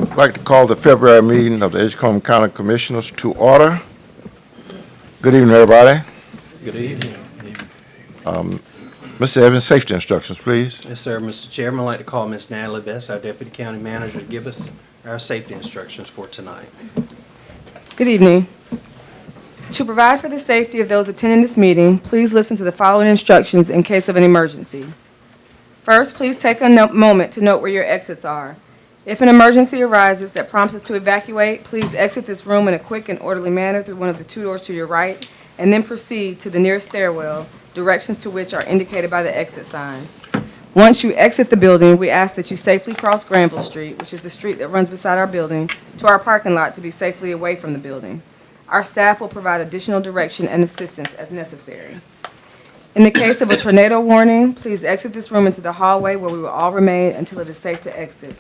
I'd like to call the February meeting of the Edgecombe County Commissioners to order. Good evening, everybody. Good evening. Mr. Evans, safety instructions, please. Yes, sir. Mr. Chairman, I'd like to call Ms. Natalie Best, our Deputy County Manager, to give us our safety instructions for tonight. Good evening. To provide for the safety of those attending this meeting, please listen to the following instructions in case of an emergency. First, please take a moment to note where your exits are. If an emergency arises that prompts us to evacuate, please exit this room in a quick and orderly manner through one of the two doors to your right, and then proceed to the nearest stairwell, directions to which are indicated by the exit signs. Once you exit the building, we ask that you safely cross Granville Street, which is the street that runs beside our building, to our parking lot to be safely away from the building. Our staff will provide additional direction and assistance as necessary. In the case of a tornado warning, please exit this room into the hallway where we will all remain until it is safe to exit.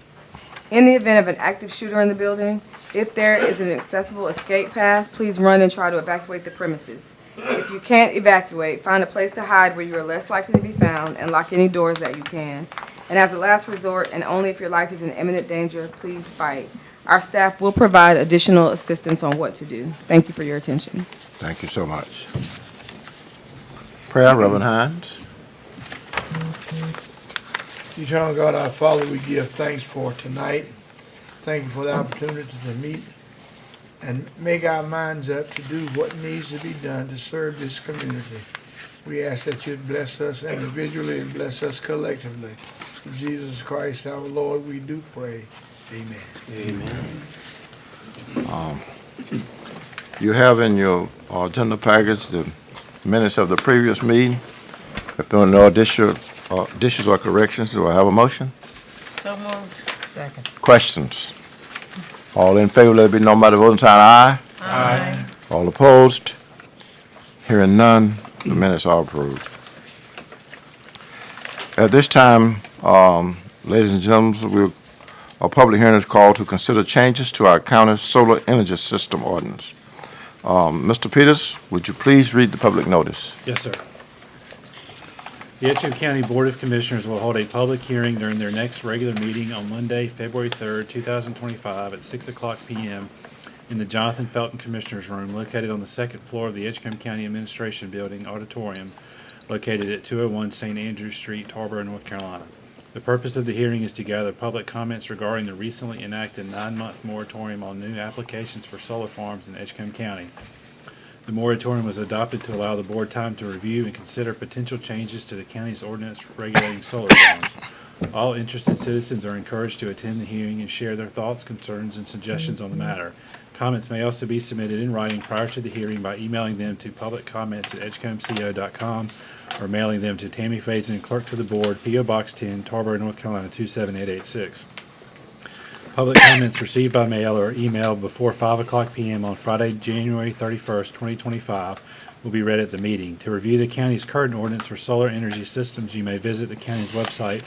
In the event of an active shooter in the building, if there is an accessible escape path, please run and try to evacuate the premises. If you can't evacuate, find a place to hide where you are less likely to be found and lock any doors that you can. And as a last resort, and only if your life is in imminent danger, please fight. Our staff will provide additional assistance on what to do. Thank you for your attention. Thank you so much. Prayer, Reverend Hines. Eternal God, our Father, we give thanks for tonight. Thank you for the opportunity to meet and make our minds up to do what needs to be done to serve this community. We ask that you'd bless us individually and bless us collectively. In Jesus Christ, our Lord, we do pray. Amen. Amen. You have in your agenda package the minutes of the previous meeting. If there are no additions or corrections, do I have a motion? So moved. Second. Questions? All in favor, let it be known by the voting sign aye. Aye. All opposed? Hearing none, the minutes are approved. At this time, ladies and gentlemen, our public hearing is called to consider changes to our county's solar energy system ordinance. Mr. Peters, would you please read the public notice? Yes, sir. The Edgecombe County Board of Commissioners will hold a public hearing during their next regular meeting on Monday, February 3rd, 2025 at 6 o'clock p.m. in the Jonathan Felton Commissioners Room located on the second floor of the Edgecombe County Administration Building Auditorium located at 201 St. Andrews Street, Tarboro, North Carolina. The purpose of the hearing is to gather public comments regarding the recently enacted 9-month moratorium on new applications for solar farms in Edgecombe County. The moratorium was adopted to allow the board time to review and consider potential changes to the county's ordinance regulating solar farms. All interested citizens are encouraged to attend the hearing and share their thoughts, concerns, and suggestions on the matter. Comments may also be submitted in writing prior to the hearing by emailing them to publiccomments@edgecombeco.com or mailing them to Tammy Faison, Clerk to the Board, P.O. Box 10, Tarboro, North Carolina 27886. Public comments received by mail or email before 5 o'clock p.m. on Friday, January 31st, 2025 will be read at the meeting. To review the county's current ordinance for solar energy systems, you may visit the county's website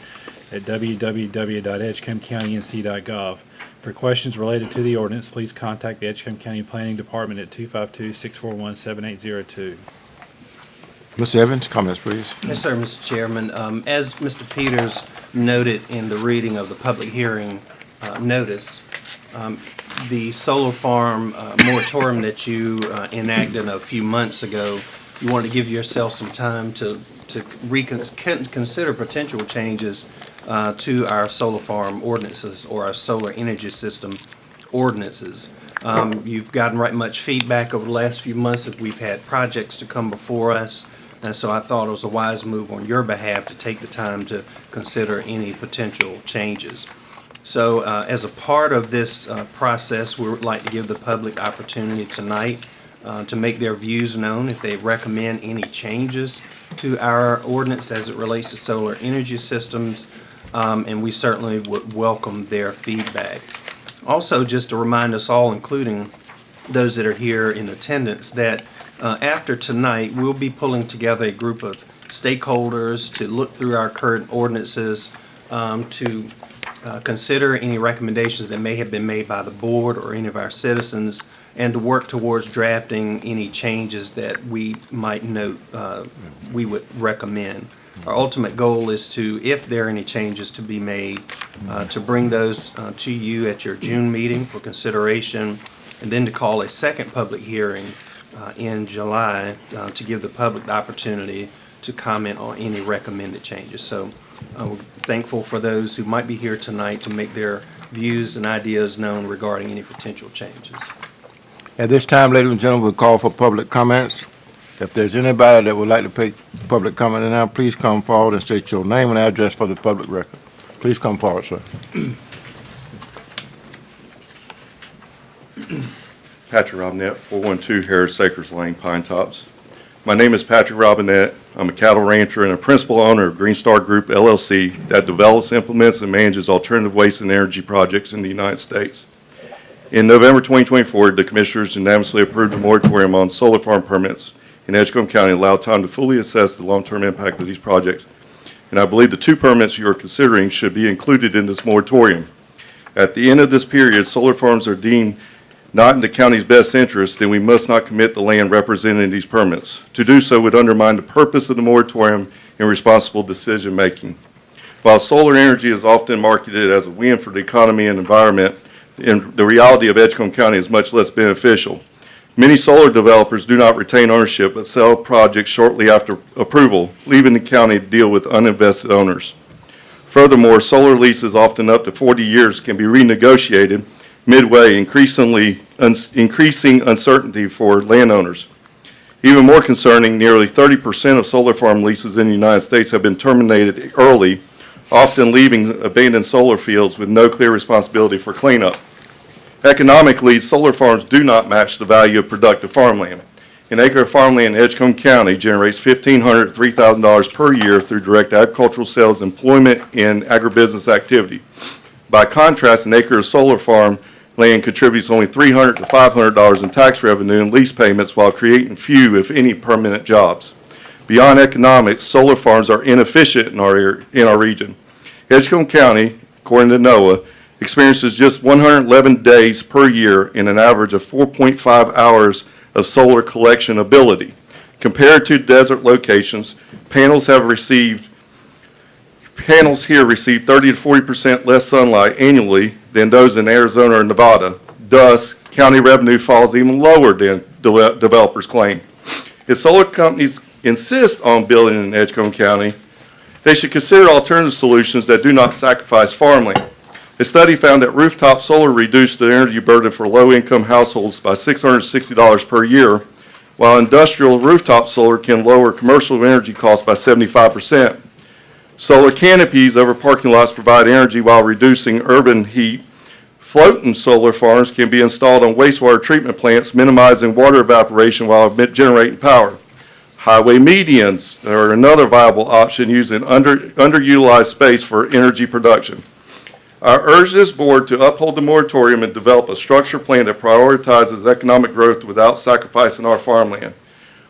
at www.edgecombecountync.gov. For questions related to the ordinance, please contact the Edgecombe County Planning Department at 252-641-7802. Mr. Evans, comments, please. Yes, sir, Mr. Chairman. As Mr. Peters noted in the reading of the public hearing notice, the solar farm moratorium that you enacted a few months ago, you want to give yourself some time to consider potential changes to our solar farm ordinances or our solar energy system ordinances. You've gotten right much feedback over the last few months that we've had projects to come before us, and so I thought it was a wise move on your behalf to take the time to consider any potential changes. So as a part of this process, we would like to give the public opportunity tonight to make their views known if they recommend any changes to our ordinance as it relates to solar energy systems, and we certainly would welcome their feedback. Also, just to remind us all, including those that are here in attendance, that after tonight, we'll be pulling together a group of stakeholders to look through our current ordinances to consider any recommendations that may have been made by the board or any of our citizens, and to work towards drafting any changes that we might note we would recommend. Our ultimate goal is to, if there are any changes to be made, to bring those to you at your June meeting for consideration, and then to call a second public hearing in July to give the public the opportunity to comment on any recommended changes. So we're thankful for those who might be here tonight to make their views and ideas known regarding any potential changes. At this time, ladies and gentlemen, we'll call for public comments. If there's anybody that would like to make public comment now, please come forward and state your name and address for the public record. Please come forward, sir. Patrick Robinette, 412 Harris Acres Lane, Pine Tops. My name is Patrick Robinette. I'm a cattle rancher and a principal owner of Green Star Group LLC that develops, implements, and manages alternative waste and energy projects in the United States. In November 2024, the Commissioners unanimously approved a moratorium on solar farm permits in Edgecombe County to allow time to fully assess the long-term impact of these projects. And I believe the 2 permits you are considering should be included in this moratorium. At the end of this period, solar farms are deemed not in the county's best interest, then we must not commit the land represented in these permits. To do so would undermine the purpose of the moratorium and responsible decision-making. While solar energy is often marketed as a win for the economy and environment, the reality of Edgecombe County is much less beneficial. Many solar developers do not retain ownership but sell projects shortly after approval, leaving the county to deal with uninvested owners. Furthermore, solar leases, often up to 40 years, can be renegotiated midway, increasing uncertainty for landowners. Even more concerning, nearly 30% of solar farm leases in the United States have been terminated early, often leaving abandoned solar fields with no clear responsibility for cleanup. Economically, solar farms do not match the value of productive farmland. An acre of farmland in Edgecombe County generates $1,500 to $3,000 per year through direct agricultural sales, employment, and agribusiness activity. By contrast, an acre of solar farm land contributes only $300 to $500 in tax revenue and lease payments while creating few, if any, permanent jobs. Beyond economics, solar farms are inefficient in our region. Edgecombe County, according to NOAA, experiences just 111 days per year in an average of 4.5 hours of solar collection ability. Compared to desert locations, panels here receive 30 to 40% less sunlight annually than those in Arizona or Nevada. Thus, county revenue falls even lower than developers claim. If solar companies insist on building in Edgecombe County, they should consider alternative solutions that do not sacrifice farmland. A study found that rooftop solar reduced the energy burden for low-income households by $660 per year, while industrial rooftop solar can lower commercial energy costs by 75%. Solar canopies over parking lots provide energy while reducing urban heat. Floating solar farms can be installed on wastewater treatment plants, minimizing water evaporation while generating power. Highway medians are another viable option using underutilized space for energy production. I urge this board to uphold the moratorium and develop a structured plan that prioritizes economic growth without sacrificing our farmland.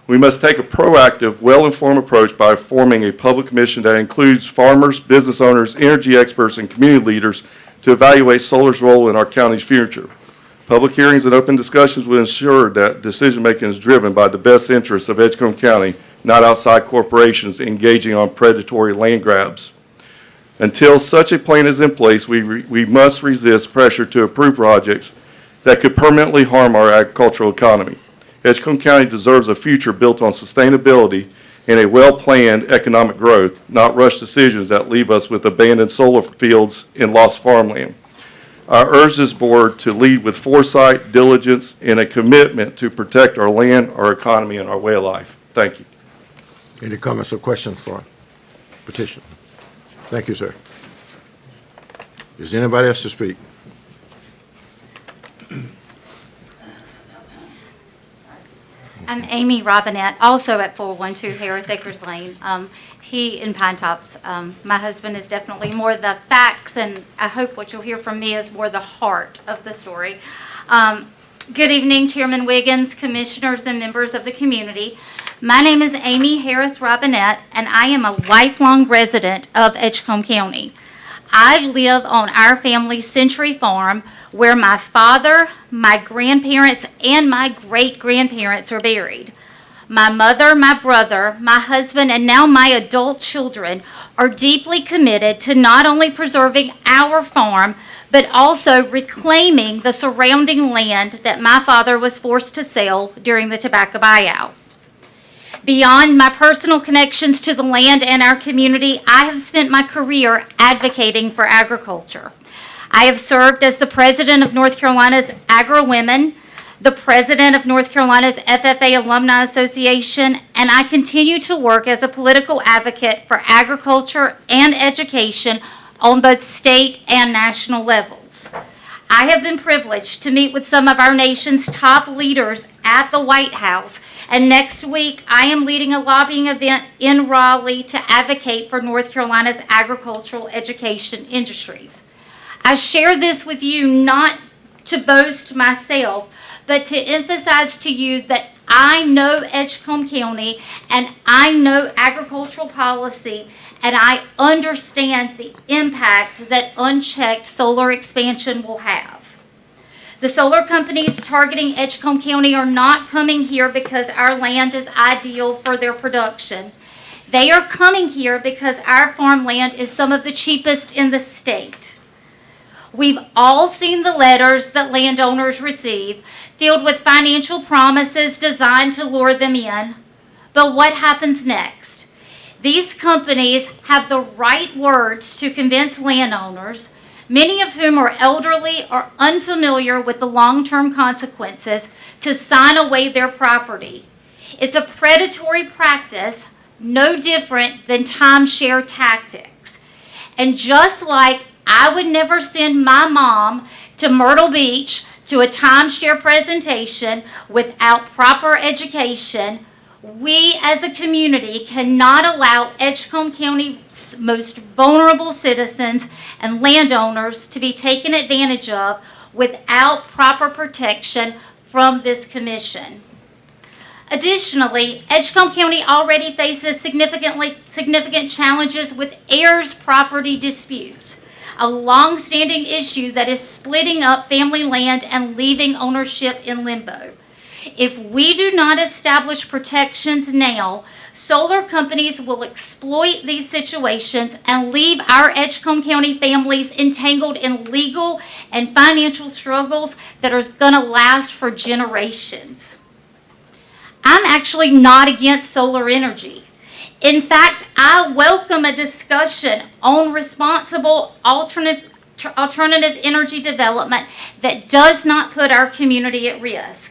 We must take a proactive, well-informed approach by forming a public commission that includes farmers, business owners, energy experts, and community leaders to evaluate solar's role in our county's future. Public hearings and open discussions will ensure that decision-making is driven by the best interests of Edgecombe County, not outside corporations engaging on predatory land grabs. Until such a plan is in place, we must resist pressure to approve projects that could permanently harm our agricultural economy. Edgecombe County deserves a future built on sustainability and a well-planned economic growth, not rushed decisions that leave us with abandoned solar fields and lost farmland. I urge this board to lead with foresight, diligence, and a commitment to protect our land, our economy, and our way of life. Thank you. Any comments or questions for petition? Thank you, sir. Is there anybody else to speak? I'm Amy Robinette, also at 412 Harris Acres Lane. He in Pine Tops. My husband is definitely more the facts, and I hope what you'll hear from me is more the heart of the story. Good evening, Chairman Wiggins, commissioners, and members of the community. My name is Amy Harris Robinette, and I am a lifelong resident of Edgecombe County. I live on our family's Century Farm, where my father, my grandparents, and my great-grandparents are buried. My mother, my brother, my husband, and now my adult children are deeply committed to not only preserving our farm, but also reclaiming the surrounding land that my father was forced to sell during the tobacco buyout. Beyond my personal connections to the land and our community, I have spent my career advocating for agriculture. I have served as the president of North Carolina's Agri-Women, the president of North Carolina's FFA Alumni Association, and I continue to work as a political advocate for agriculture and education on both state and national levels. I have been privileged to meet with some of our nation's top leaders at the White House, and next week I am leading a lobbying event in Raleigh to advocate for North Carolina's agricultural education industries. I share this with you not to boast myself, but to emphasize to you that I know Edgecombe County and I know agricultural policy, and I understand the impact that unchecked solar expansion will have. The solar companies targeting Edgecombe County are not coming here because our land is ideal for their production. They are coming here because our farmland is some of the cheapest in the state. We've all seen the letters that landowners receive, filled with financial promises designed to lure them in. But what happens next? These companies have the right words to convince landowners, many of whom are elderly or unfamiliar with the long-term consequences, to sign away their property. It's a predatory practice, no different than timeshare tactics. And just like I would never send my mom to Myrtle Beach to a timeshare presentation without proper education, we as a community cannot allow Edgecombe County's most vulnerable citizens and landowners to be taken advantage of without proper protection from this commission. Additionally, Edgecombe County already faces significant challenges with heirs property disputes, a long-standing issue that is splitting up family land and leaving ownership in limbo. If we do not establish protections now, solar companies will exploit these situations and leave our Edgecombe County families entangled in legal and financial struggles that are going to last for generations. I'm actually not against solar energy. In fact, I welcome a discussion on responsible alternative energy development that does not put our community at risk.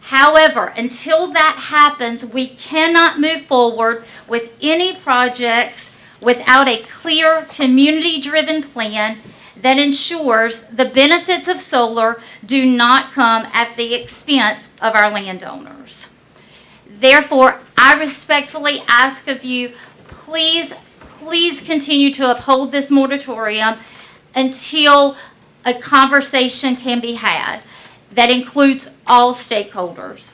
However, until that happens, we cannot move forward with any projects without a clear community-driven plan that ensures the benefits of solar do not come at the expense of our landowners. Therefore, I respectfully ask of you, please continue to uphold this moratorium until a conversation can be had that includes all stakeholders.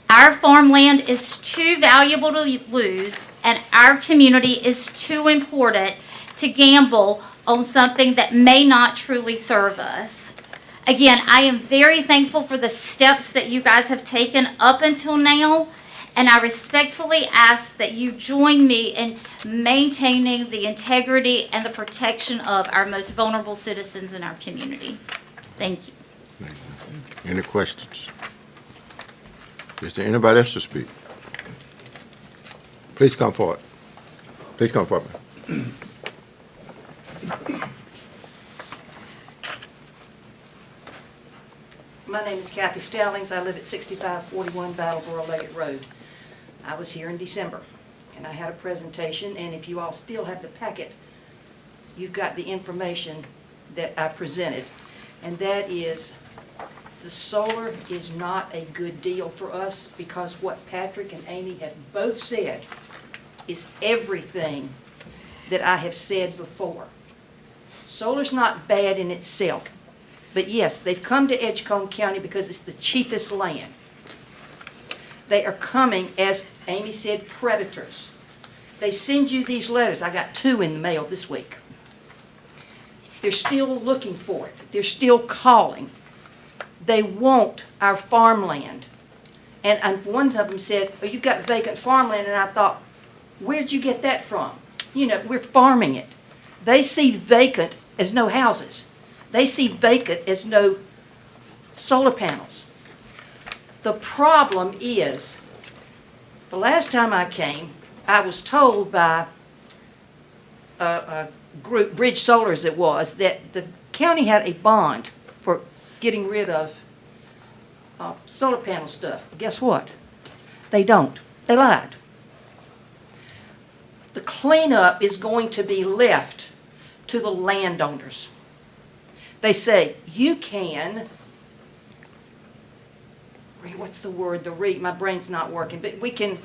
Our farmland is too valuable to lose, and our community is too important to gamble on something that may not truly serve us. Again, I am very thankful for the steps that you guys have taken up until now, and I respectfully ask that you join me in maintaining the integrity and the protection of our most vulnerable citizens in our community. Thank you. Any questions? Is there anybody else to speak? Please come forward. Please come forward. My name is Kathy Stallings. I live at 6541 Battleboro Leggett Road. I was here in December, and I had a presentation, and if you all still have the packet, you've got the information that I presented, and that is the solar is not a good deal for us because what Patrick and Amy have both said is everything that I have said before. Solar's not bad in itself, but yes, they've come to Edgecombe County because it's the cheapest land. They are coming, as Amy said, predators. They send you these letters. I got 2 in the mail this week. They're still looking for it. They're still calling. They want our farmland, And one of them said, oh, you've got vacant farmland, and I thought, where'd you get that from? You know, we're farming it. They see vacant as no houses. They see vacant as no solar panels. The problem is, the last time I came, I was told by a group, Bridge Solar as it was, that the county had a bond for getting rid of solar panel stuff. Guess what? They don't. They lied. The cleanup is going to be left to the landowners. They say, you can, what's the word, my brain's not working, but we can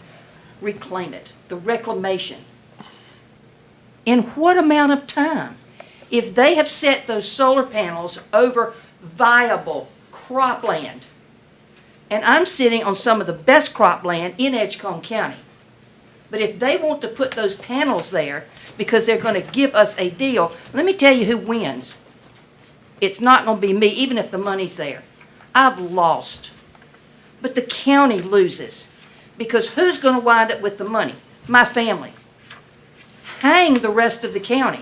reclaim it, the reclamation. In what amount of time? If they have set those solar panels over viable cropland, and I'm sitting on some of the best cropland in Edgecombe County, but if they want to put those panels there because they're going to give us a deal, let me tell you who wins. It's not going to be me, even if the money's there. I've lost. But the county loses. Because who's going to wind up with the money? My family. Hang the rest of the county.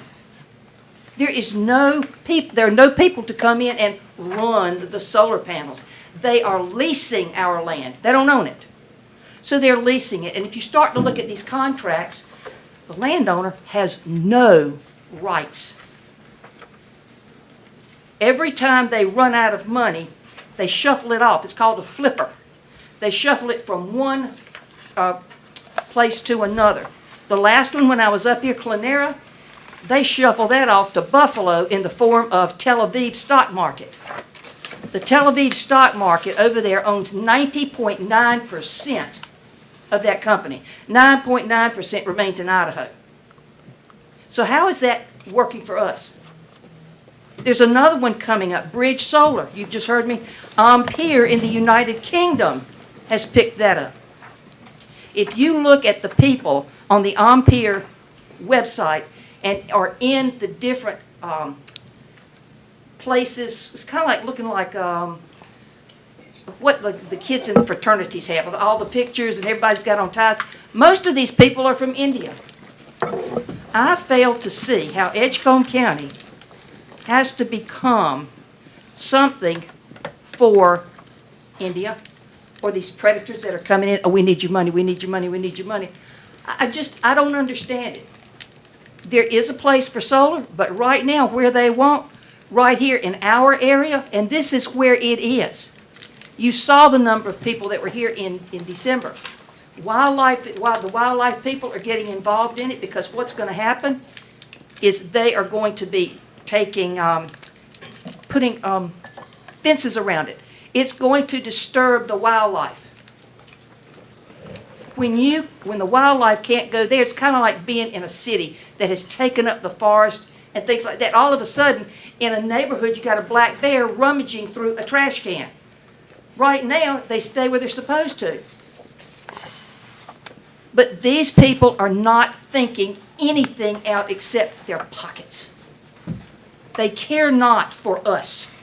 There are no people to come in and run the solar panels. They are leasing our land. They don't own it. So they're leasing it. And if you start to look at these contracts, the landowner has no rights. Every time they run out of money, they shuffle it off. It's called a flipper. They shuffle it from one place to another. The last one, when I was up here, Clenera, they shuffled that off to Buffalo in the form of Tel Aviv stock market. The Tel Aviv stock market over there owns 90.9% of that company. 9.9% remains in Idaho. So how is that working for us? There's another one coming up, Bridge Solar. You've just heard me. Ampere in the United Kingdom has picked that up. If you look at the people on the Ampere website and are in the different places, it's kind of like looking like what the kids in the fraternities have, with all the pictures and everybody's got on ties. Most of these people are from India. I fail to see how Edgecombe County has to become something for India or these predators that are coming in. Oh, we need your money, we need your money, we need your money. I don't understand it. There is a place for solar, but right now where they want, right here in our area, and this is where it is. You saw the number of people that were here in December. The wildlife people are getting involved in it because what's going to happen is they are going to be putting fences around it. It's going to disturb the wildlife. When the wildlife can't go there, it's kind of like being in a city that has taken up the forest and things like that. All of a sudden, in a neighborhood, you got a black bear rummaging through a trash can. Right now, they stay where they're supposed to. But these people are not thinking anything out except their pockets. They care not for us.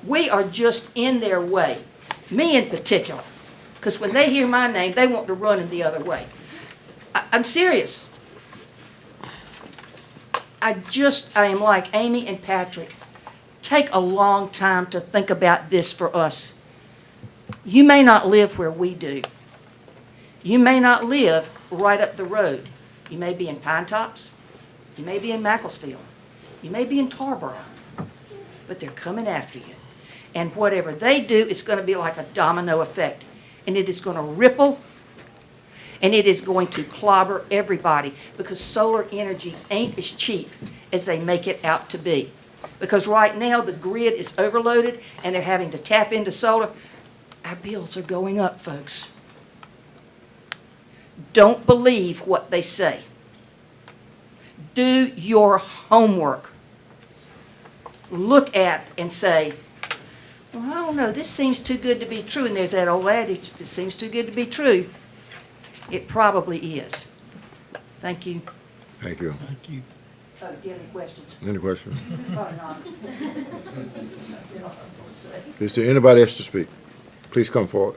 We are just in their way. Me in particular. Because when they hear my name, they want to run in the other way. I'm serious. I am like Amy and Patrick. Take a long time to think about this for us. You may not live where we do. You may not live right up the road. You may be in Pine Tops. You may be in Macclesfield. You may be in Tarboro. But they're coming after you. And whatever they do, it's going to be like a domino effect. And it is going to ripple. And it is going to clobber everybody. Because solar energy ain't as cheap as they make it out to be. Because right now the grid is overloaded and they're having to tap into solar. Our bills are going up, folks. Don't believe what they say. Do your homework. Look at and say, well, I don't know, this seems too good to be true. And there's that old adage, it seems too good to be true. It probably is. Thank you. Thank you. Do you have any questions? Any questions? Probably not. That's it, all I'm going to say. Is there anybody else to speak? Please come forward.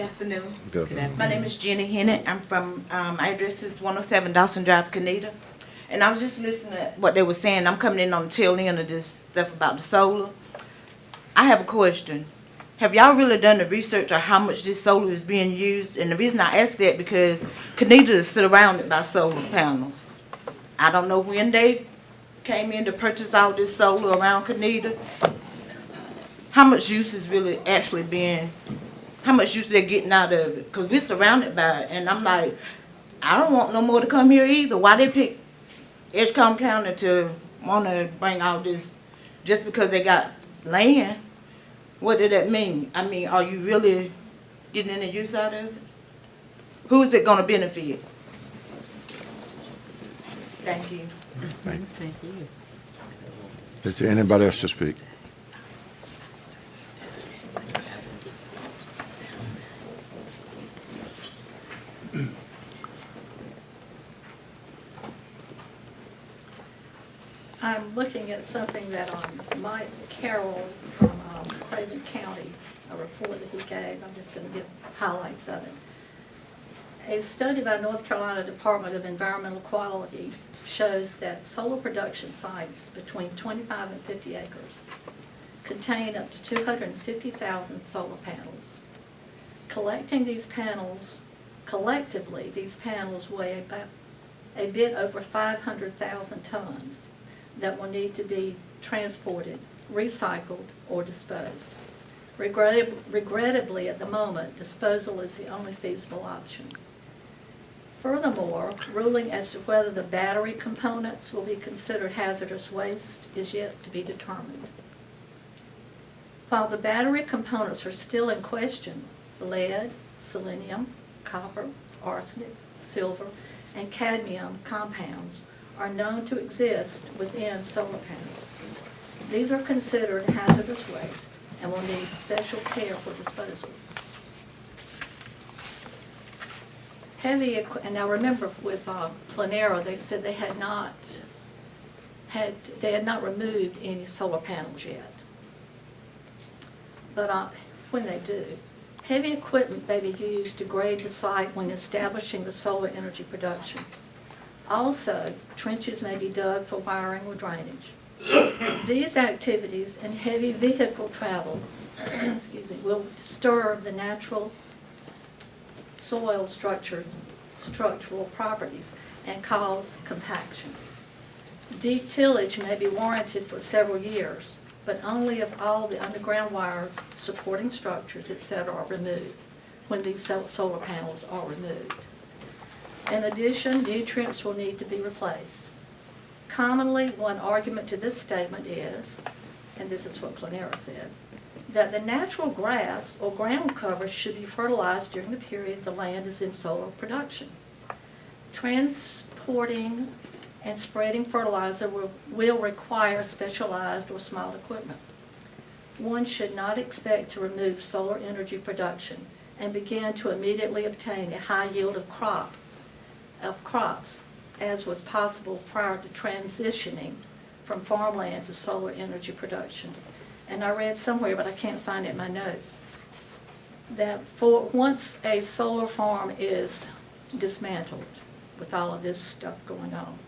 afternoon. Good. My name is Jenny Hennett. I'm from, my address is 107 Dawson Drive, Canita. And I was just listening to what they were saying. I'm coming in on the tail end of this stuff about the solar. I have a question. Have y'all really done the research on how much this solar is being used? And the reason I ask that because Canita is surrounded by solar panels. I don't know when they came in to purchase all this solar around Canita. How much use is really actually being, how much use they're getting out of it? Because we're surrounded by it, and I'm like, I don't want no more to come here either. Why they pick Edgecombe County to want to bring all this just because they got land? What did that mean? I mean, are you really getting any use out of it? Who is it going to benefit? Thank you. Is there anybody else to speak? I'm looking at something that Mike Carroll from Craven County, a report that he gave. I'm just going to give highlights of it. A study by North Carolina Department of Environmental Quality shows that solar production sites between 25 and 50 acres contain up to 250,000 solar panels. Collecting these panels, collectively, these panels weigh about a bit over 500,000 tons that will need to be transported, recycled, or disposed. Regrettably, at the moment, disposal is the only feasible option. Furthermore, ruling as to whether the battery components will be considered hazardous waste is yet to be determined. While the battery components are still in question, lead, selenium, copper, arsenic, silver, and cadmium compounds are known to exist within solar panels. These are considered hazardous waste and will need special care for disposal. And now remember with Planera, they said they had not removed any solar panels yet. But when they do, heavy equipment may be used to grade the site when establishing the solar energy production. Also, trenches may be dug for wiring or drainage. These activities and heavy vehicle travel will disturb the natural soil structural properties and cause compaction. Deep tillage may be warranted for several years, but only if all the underground wires, supporting structures, etc. are removed when these solar panels are removed. In addition, nutrients will need to be replaced. Commonly, one argument to this statement is, and this is what Planera said, that the natural grass or ground cover should be fertilized during the period the land is in solar production. Transporting and spreading fertilizer will require specialized or small equipment. One should not expect to remove solar energy production and begin to immediately obtain a high yield of crops, as was possible prior to transitioning from farmland to solar energy production. And I read somewhere, but I can't find it in my notes, that once a solar farm is dismantled with all of this stuff going on,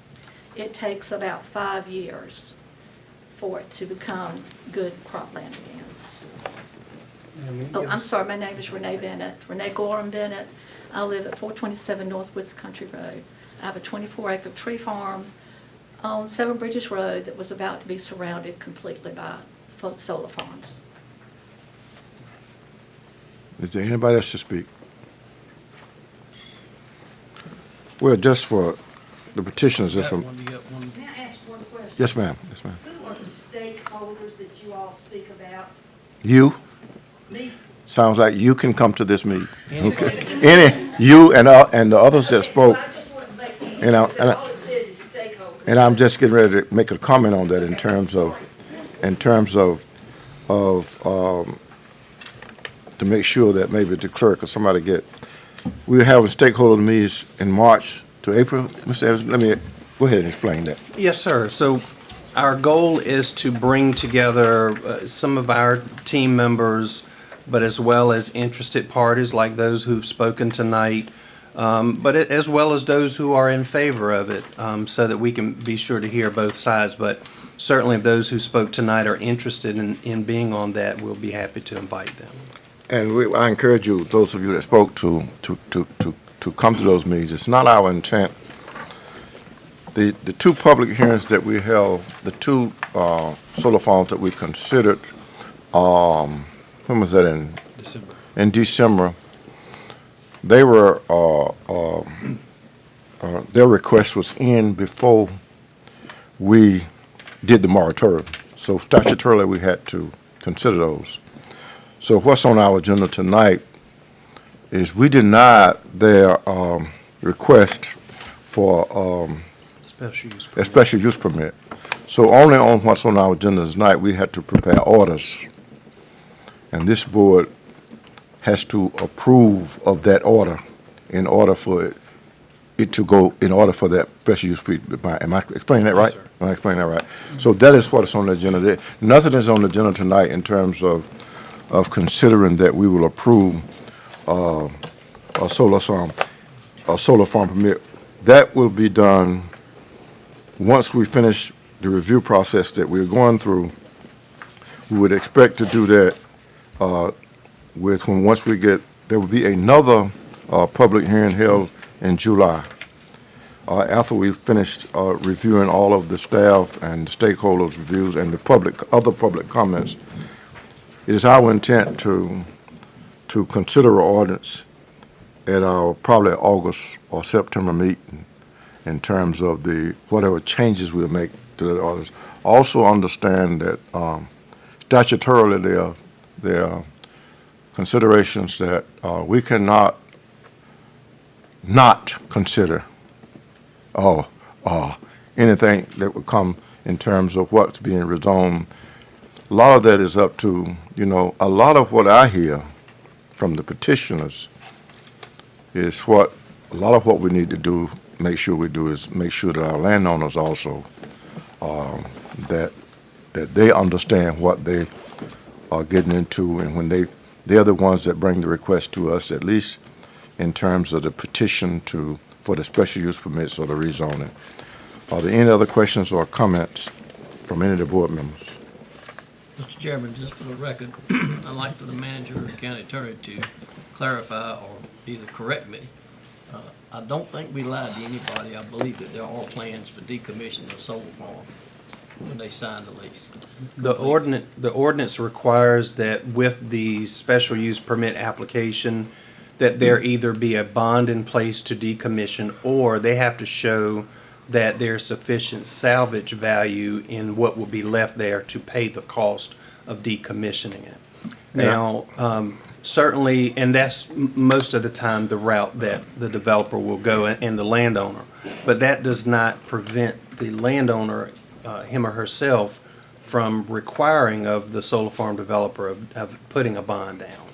it takes about 5 years for it to become good cropland again. Oh, I'm sorry, my name is Renee Bennett, Renee Gorham Bennett. I live at 427 Northwoods Country Road. I have a 24-acre tree farm on Seven Bridges Road that was about to be surrounded completely by solar farms. Is there anybody else to speak? Well, just for the petitioners, if I'm, May I ask one question? yes, ma'am, yes, ma'am. Who are the stakeholders that you all speak about? You, Me? sounds like you can come to this meeting. Okay. You and the others that spoke, Well, I just want to make, And I- because all it says is stakeholders. and I'm just getting ready to make a comment on that in terms of, to make sure that maybe the clerk or somebody we're having stakeholder meetings in March to April. Mr. Evans, let me, go ahead and explain that. Yes, sir. So our goal is to bring together some of our team members but as well as interested parties like those who've spoken tonight, as well as those who are in favor of it, so that we can be sure to hear both sides. But certainly if those who spoke tonight are interested in being on that, we'll be happy to invite them. And I encourage you, those of you that spoke, to come to those meetings. It's not our intent. The two public hearings that we held, the two solar farms that we considered, when was that, December. in December, they were, their request was in before we did the moratorium. So statutorily, we had to consider those. So what's on our agenda tonight is we denied their request for Special use a permit. special use permit. So only on what's on our agenda tonight, we had to prepare orders. And this board has to approve of that order in order for it to go, in order for that special use permit. Am I explaining that right? Yes, sir. Am I explaining that right? So that is what's on the agenda. Nothing is on the agenda tonight in terms of considering that we will approve a solar farm permit. That will be done once we finish the review process that we're going through. We would expect to do that once we get, there will be another public hearing held in July. After we've finished reviewing all of the staff and stakeholders' reviews and the other public comments, it is our intent to consider an ordinance at our probably August or September meeting in terms of whatever changes we'll make to the ordinance. Also understand that statutorily there are considerations that we cannot not consider anything that would come in terms of what's being rezoned. A lot of that is up to, a lot of what I hear from the petitioners is a lot of what we need to do, make sure we do is make sure that our landowners also, that they understand what they are getting into, and when they're the ones that bring the request to us, at least in terms of the petition for the special use permits or the rezoning. Are there any other questions or comments from any of the board members? Mr. Chairman, just for the record, I'd like for the manager or the county attorney to clarify or either correct me. I don't think we lied to anybody. I believe that there are plans for decommissioning the solar farm when they signed the lease. The ordinance requires that with the special use permit application, that there either be a bond in place to decommission, or they have to show that there's sufficient salvage value in what will be left there to pay the cost of decommissioning it. Now, certainly, and that's most of the time the route that the developer will go and the landowner, but that does not prevent the landowner, him or herself, from requiring of the solar farm developer of putting a bond down.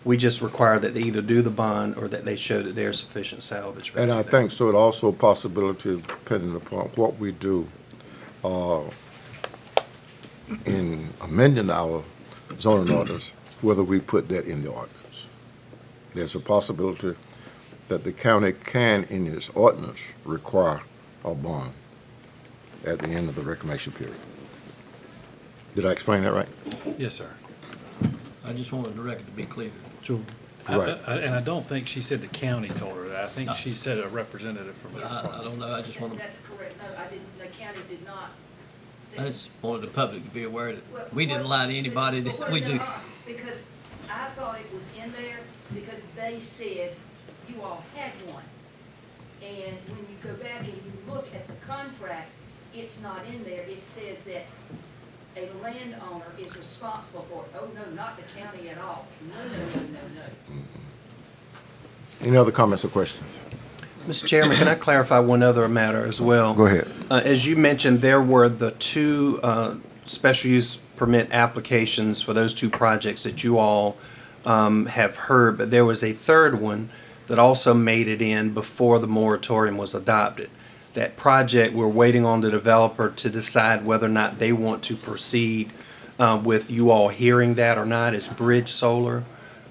We just require that they either do the bond or that they show that there's sufficient salvage value. And I think so. It also a possibility, depending upon what we do in amending our zoning orders, whether we put that in the ordinance. There's a possibility that the county can, in its ordinance, require a bond at the end of the reclamation period. Did I explain that right? Yes, sir. I just wanted the record to be clear. Sure. Right. And I don't think she said the county told her that. I think she said a representative from the I don't know, I just wanted, That's correct. No, I didn't, the county did not say. I just wanted the public to be aware that we didn't lie to anybody, that we do. Because I thought it was in there because they said you all had one. And when you go back and you look at the contract, it's not in there. It says that a landowner is responsible for it. Oh, no, not the county at all. No. Any other comments or questions? Mr. Chairman, can I clarify one other matter as well? Go ahead. As you mentioned, there were the two special use permit applications for those two projects that you all have heard, but there was a third one that also made it in before the moratorium was adopted. That project, we're waiting on the developer to decide whether or not they want to proceed with you all hearing that or not. It's Bridge Solar.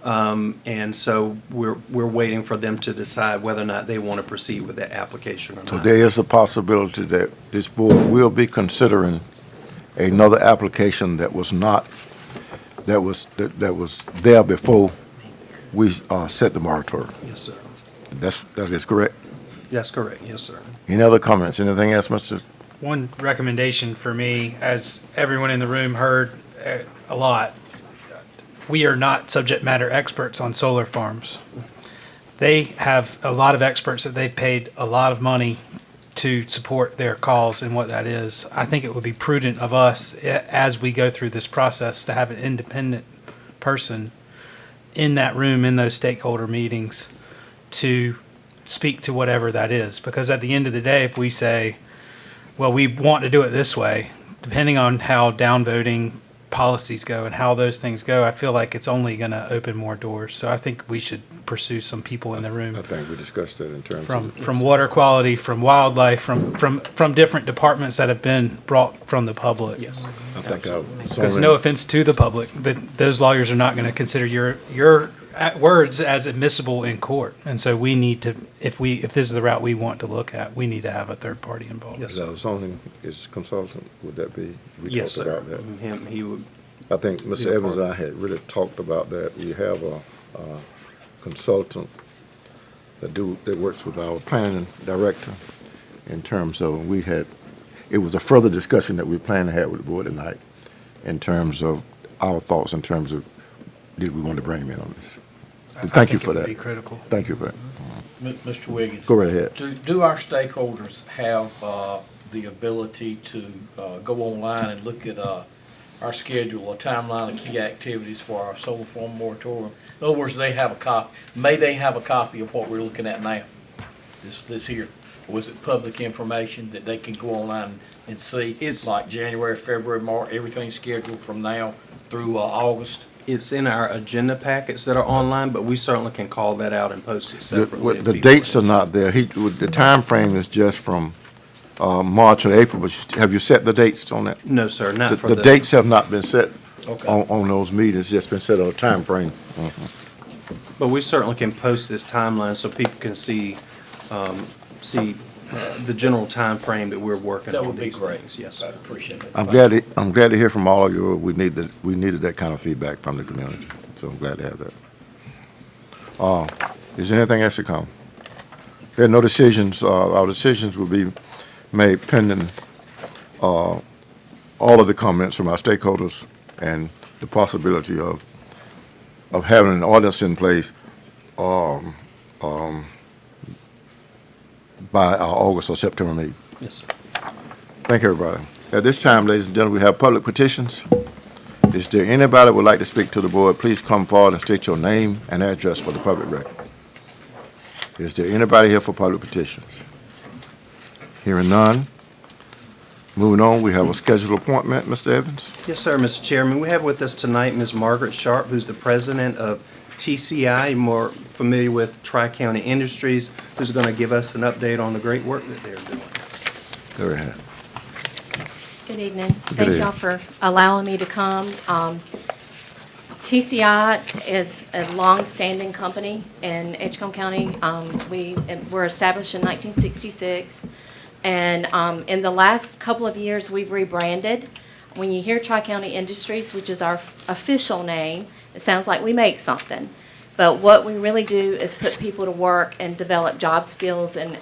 And so we're waiting for them to decide whether or not they want to proceed with that application or So not. there is a possibility that this board will be considering another application that was not, that was there before we set the moratorium. Yes, sir. That is correct? That's correct. Yes, sir. Any other comments? Anything else, Mr.? One recommendation for me, as everyone in the room heard a lot, we are not subject matter experts on solar farms. They have a lot of experts that they've paid a lot of money to support their cause and what that is. I think it would be prudent of us, as we go through this process, to have an independent person in that room, in those stakeholder meetings, to speak to whatever that is. Because at the end of the day, if we say, well, we want to do it this way, depending on how downvoting policies go and how those things go, I feel like it's only going to open more doors. So I think we should pursue some people in the room I think we discussed that in terms of. from water quality, from wildlife, from different departments that have been brought from the public. Yes. I think I was Because only- no offense to the public, but those lawyers are not going to consider your words as admissible in court. And so we need to, if this is the route we want to look at, we need to have a third party involved. Yes, Is our zoning is consultant, would that be? We Yes, talked sir. about that. He would. I think Mr. Evans and I had really talked about that. We have a consultant that works with our planning director in terms of, it was a further discussion that we plan to have with the board tonight in terms of our thoughts, in terms of, did we want to bring him in on this? Thank you for I think it would that. be critical. Thank you for that. Mr. Wiggins. Go right ahead. Do our stakeholders have the ability to go online and look at our schedule, a timeline of key activities for our solar farm moratorium? In other words, they have a copy. May they have a copy of what we're looking at now? This here. Or is it public information that they can go online and see? It's- like January, February, March, everything's scheduled from now through August. It's in our agenda packets that are online, but we certainly can call that out and post it separately. if The people- dates are not there. The time frame is just from March or April, but have you set the dates on that? No, sir, not for The the. dates have not been set Okay. on those meetings, just been set on a time frame. But we certainly can post this timeline so people can see the general time frame that we're working That on would be these great. things. Yes, I sir. appreciate it. I'm glad to hear from all of you. We needed that kind of feedback from the community, so I'm glad to have that. Is there anything else to come? There are no decisions. Our decisions will be made pending all of the comments from our stakeholders and the possibility of having an ordinance in place by our August or September meeting. Yes, sir. Thank you, everybody. At this time, ladies and gentlemen, we have public petitions. Is there anybody that would like to speak to the board? Please come forward and state your name and address for the public record. Is there anybody here for public petitions? Hearing none. Moving on, we have a scheduled appointment, Mr. Evans. Yes, sir, Mr. Chairman. We have with us tonight Ms. Margaret Sharp, who's the president of TCI, more familiar with Tri-County Industries, who's going to give us an update on the great work that they're doing. Go ahead. Good evening. Thank evening. y'all for allowing me to come. TCI is a long-standing company in Edgecombe County. We were established in 1966, and in the last couple of years, we've rebranded. When you hear Tri-County Industries, which is our official name, it sounds like we make something. But what we really do is put people to work and develop job skills and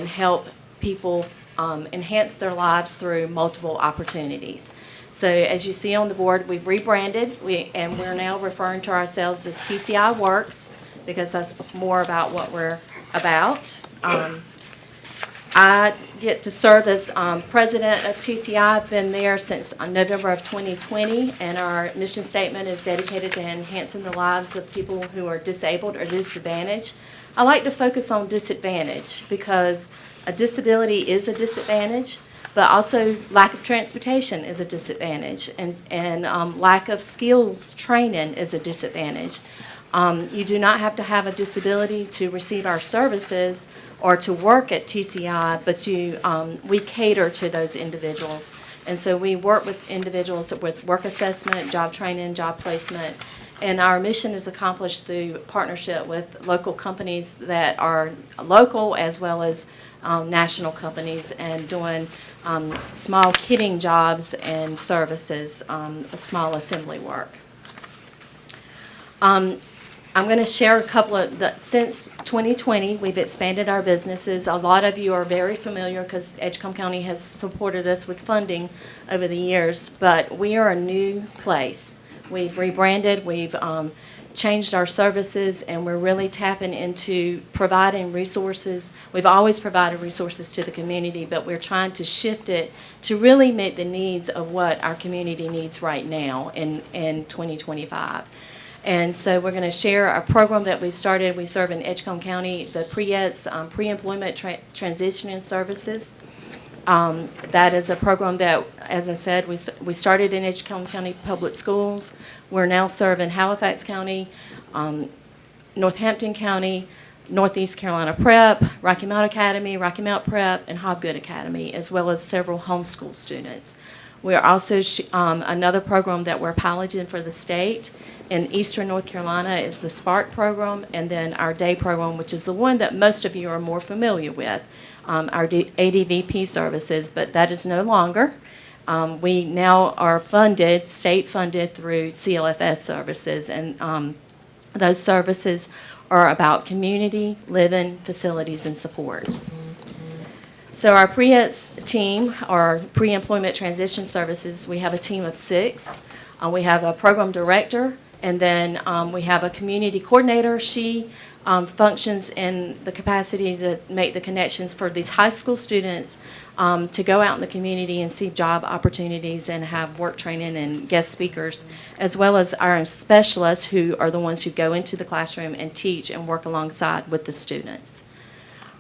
help people enhance their lives through multiple opportunities. So as you see on the board, we've rebranded, and we're now referring to ourselves as TCI Works, because that's more about what we're about. I get to serve as president of TCI. I've been there since November of 2020, and our mission statement is dedicated to enhancing the lives of people who are disabled or disadvantaged. I like to focus on disadvantage because a disability is a disadvantage, but also lack of transportation is a disadvantage, and lack of skills training is a disadvantage. You do not have to have a disability to receive our services or to work at TCI, but we cater to those individuals. And so we work with individuals with work assessment, job training, job placement, And our mission is accomplished through partnership with local companies that are local as well as national companies, and doing small kitting jobs and services, small assembly work. I'm going to share a couple of, since 2020, we've expanded our businesses. A lot of you are very familiar because Edgecombe County has supported us with funding over the years, but we are a new place. We've rebranded, we've changed our services, and we're really tapping into providing resources. We've always provided resources to the community, but we're trying to shift it to really meet the needs of what our community needs right now in 2025. And so we're going to share a program that we've started. We serve in Edgecombe County, the pre-ETS, pre-employment transitioning services. That is a program that, as I said, we started in Edgecombe County Public Schools. We're now serving Halifax County, Northampton County, Northeast Carolina Prep, Rocky Mount Academy, Rocky Mount Prep, and Hobgood Academy, as well as several homeschool students. We are also another program that we're piloting for the state in Eastern North Carolina is the Spark program, and then our day program, which is the one that most of you are more familiar with, our ADVP services, but that is no longer. We now are funded, state funded through CLFS services, and those services are about community, living, facilities, and supports. So our pre-ETS team, our pre-employment transition services, we have a team of 6. We have a program director, and then we have a community coordinator. She functions in the capacity to make the connections for these high school students to go out in the community and see job opportunities and have work training and guest speakers, as well as our specialists who are the ones who go into the classroom and teach and work alongside with the students.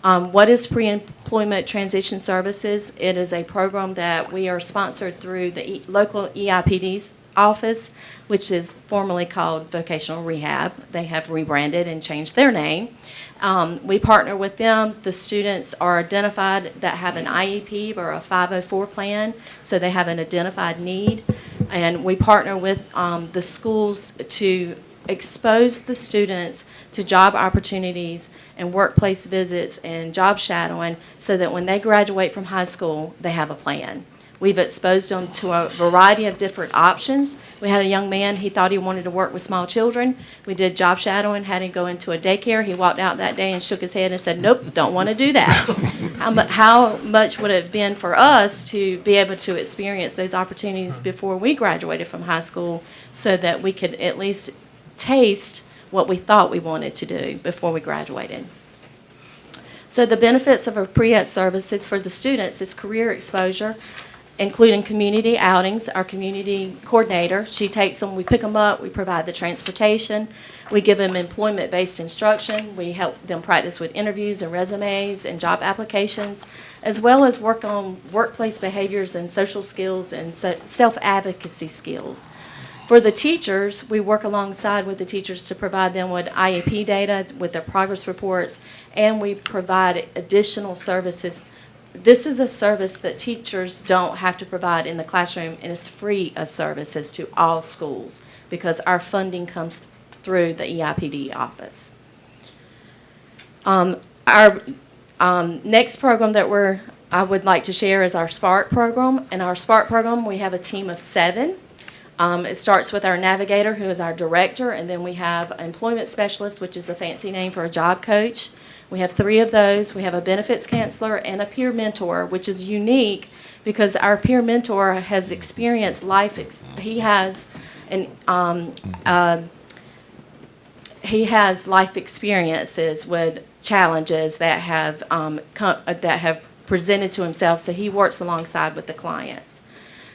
What is Pre-Employment Transition Services? It is a program that we are sponsored through the local EIPD's office, which is formerly called Vocational Rehab. They have rebranded and changed their name. We partner with them. The students are identified that have an IEP or a 504 plan, so they have an identified need. And we partner with the schools to expose the students to job opportunities and workplace visits and job shadowing so that when they graduate from high school, they have a plan. We've exposed them to a variety of different options. We had a young man, he thought he wanted to work with small children. We did job shadowing, had him go into a daycare. He walked out that day and shook his head and said, nope, don't want to do that. How much would it have been for us to be able to experience those opportunities before we graduated from high school so that we could at least taste what we thought we wanted to do before we graduated? So the benefits of our pre-ETS services for the students is career exposure, including community outings. Our community coordinator, she takes them, we pick them up, we provide the transportation, we give them employment-based instruction, we help them practice with interviews and resumes and job applications, as well as work on workplace behaviors and social skills and self-advocacy skills. For the teachers, we work alongside with the teachers to provide them with IEP data, with their progress reports, and we provide additional services. This is a service that teachers don't have to provide in the classroom, and it's free of services to all schools because our funding comes through the EIPD office. Our next program that I would like to share is our Spark program. In our Spark program, we have a team of 7. It starts with our navigator, who is our director, and then we have an employment specialist, which is a fancy name for a job coach. We have 3 of those. We have a benefits counselor and a peer mentor, which is unique because our peer mentor has experienced life. He has life experiences with challenges that have presented to himself. So he works alongside with the clients.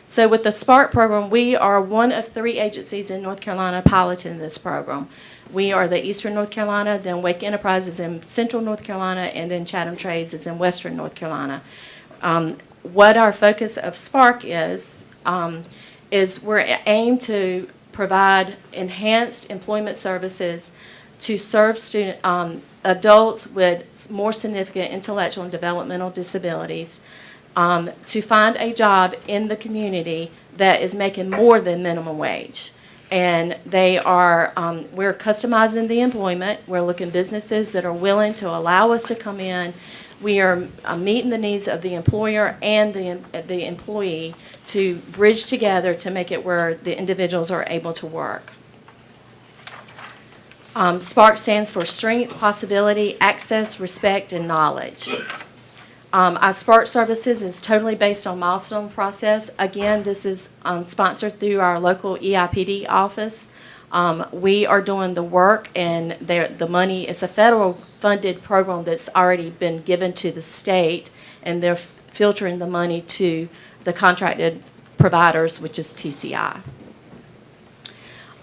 So with the Spark program, we are one of 3 agencies in North Carolina piloting this program. We are the Eastern North Carolina, then Wake Enterprise is in Central North Carolina, and then Chatham Trades is in Western North Carolina. What our focus of Spark is we're aimed to provide enhanced employment services to serve adults with more significant intellectual and developmental disabilities to find a job in the community that is making more than minimum wage. And they are, we're customizing the employment. We're looking businesses that are willing to allow us to come in. We are meeting the needs of the employer and the employee to bridge together to make it where the individuals are able to work. SPARK stands for Strength, Possibility, Access, Respect, and Knowledge. Our SPARK services is totally based on milestone process. Again, this is sponsored through our local EIPD office. We are doing the work, and the money is a federal funded program that's already been given to the state, and they're filtering the money to the contracted providers, which is TCI.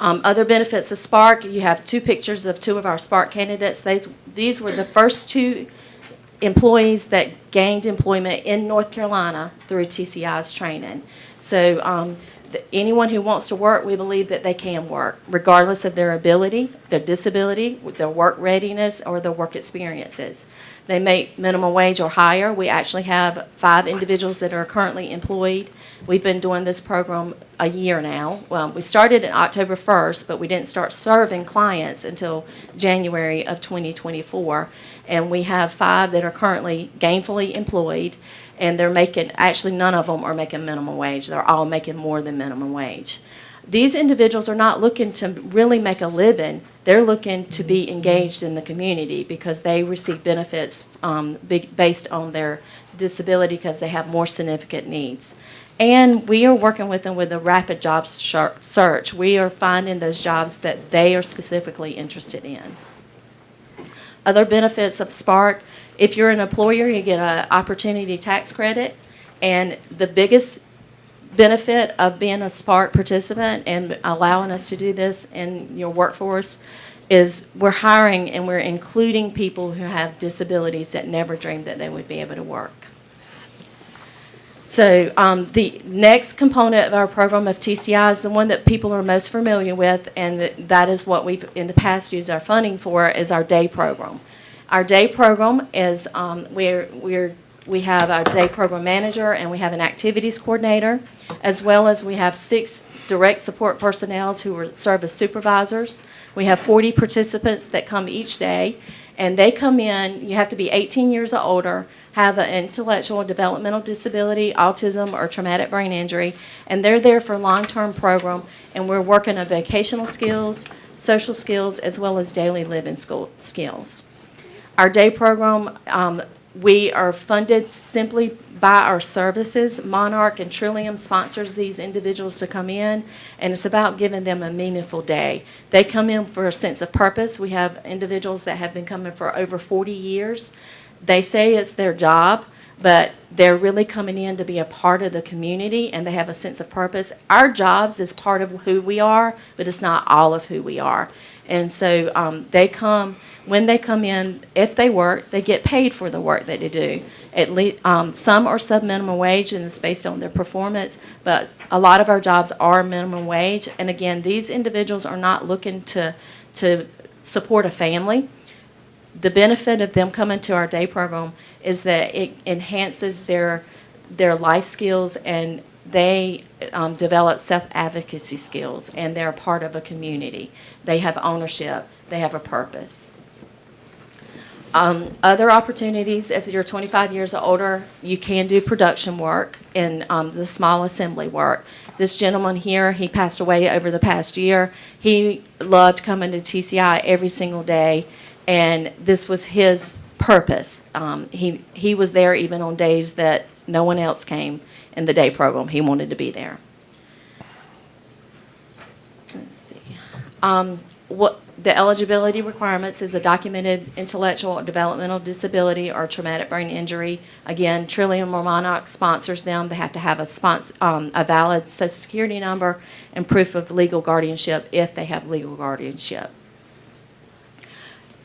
Other benefits of SPARK, you have two pictures of two of our SPARK candidates. These were the first two employees that gained employment in North Carolina through TCI's training. So anyone who wants to work, we believe that they can work, regardless of their ability, their disability, their work readiness, or their work experiences. They make minimum wage or higher. We actually have 5 individuals that are currently employed. We've been doing this program a year now. Well, we started on October 1st, but we didn't start serving clients until January of 2024. And we have 5 that are currently gainfully employed, and they're making, actually none of them are making minimum wage. They're all making more than minimum wage. These individuals are not looking to really make a living. They're looking to be engaged in the community because they receive benefits based on their disability because they have more significant needs. And we are working with them with a rapid job search. We are finding those jobs that they are specifically interested in. Other benefits of SPARK, if you're an employer, you get an opportunity tax credit. And the biggest benefit of being a SPARK participant and allowing us to do this in your workforce is we're hiring and we're including people who have disabilities that never dreamed that they would be able to work. So the next component of our program of TCI is the one that people are most familiar with, and that is what we've in the past used our funding for, is our day program. Our day program is we have our day program manager and we have an activities coordinator, as well as we have 6 direct support personnel who serve as supervisors. We have 40 participants that come each day, and they come in, you have to be 18 years or older, have an intellectual developmental disability, autism, or traumatic brain injury, and they're there for a long-term program, and we're working on vocational skills, social skills, as well as daily living skills. Our day program, we are funded simply by our services. Monarch and Trillium sponsors these individuals to come in, and it's about giving them a meaningful day. They come in for a sense of purpose. We have individuals that have been coming for over 40 years. They say it's their job, but they're really coming in to be a part of the community, and they have a sense of purpose. Our jobs is part of who we are, but it's not all of who we are. And so when they come in, if they work, they get paid for the work that they do. At least some are sub-minimum wage, and it's based on their performance, but a lot of our jobs are minimum wage. And again, these individuals are not looking to support a family. The benefit of them coming to our day program is that it enhances their life skills, and they develop self-advocacy skills, and they're part of a community. They have ownership. They have a purpose. Other opportunities, if you're 25 years or older, you can do production work and the small assembly work. This gentleman here, he passed away over the past year. He loved coming to TCI every single day, and this was his purpose. He was there even on days that no one else came in the day program. He wanted to be there. Let's see. What the eligibility requirements is a documented intellectual or developmental disability or traumatic brain injury. Again, Trillium or Monarch sponsors them. They have to have a valid Social Security number and proof of legal guardianship if they have legal guardianship.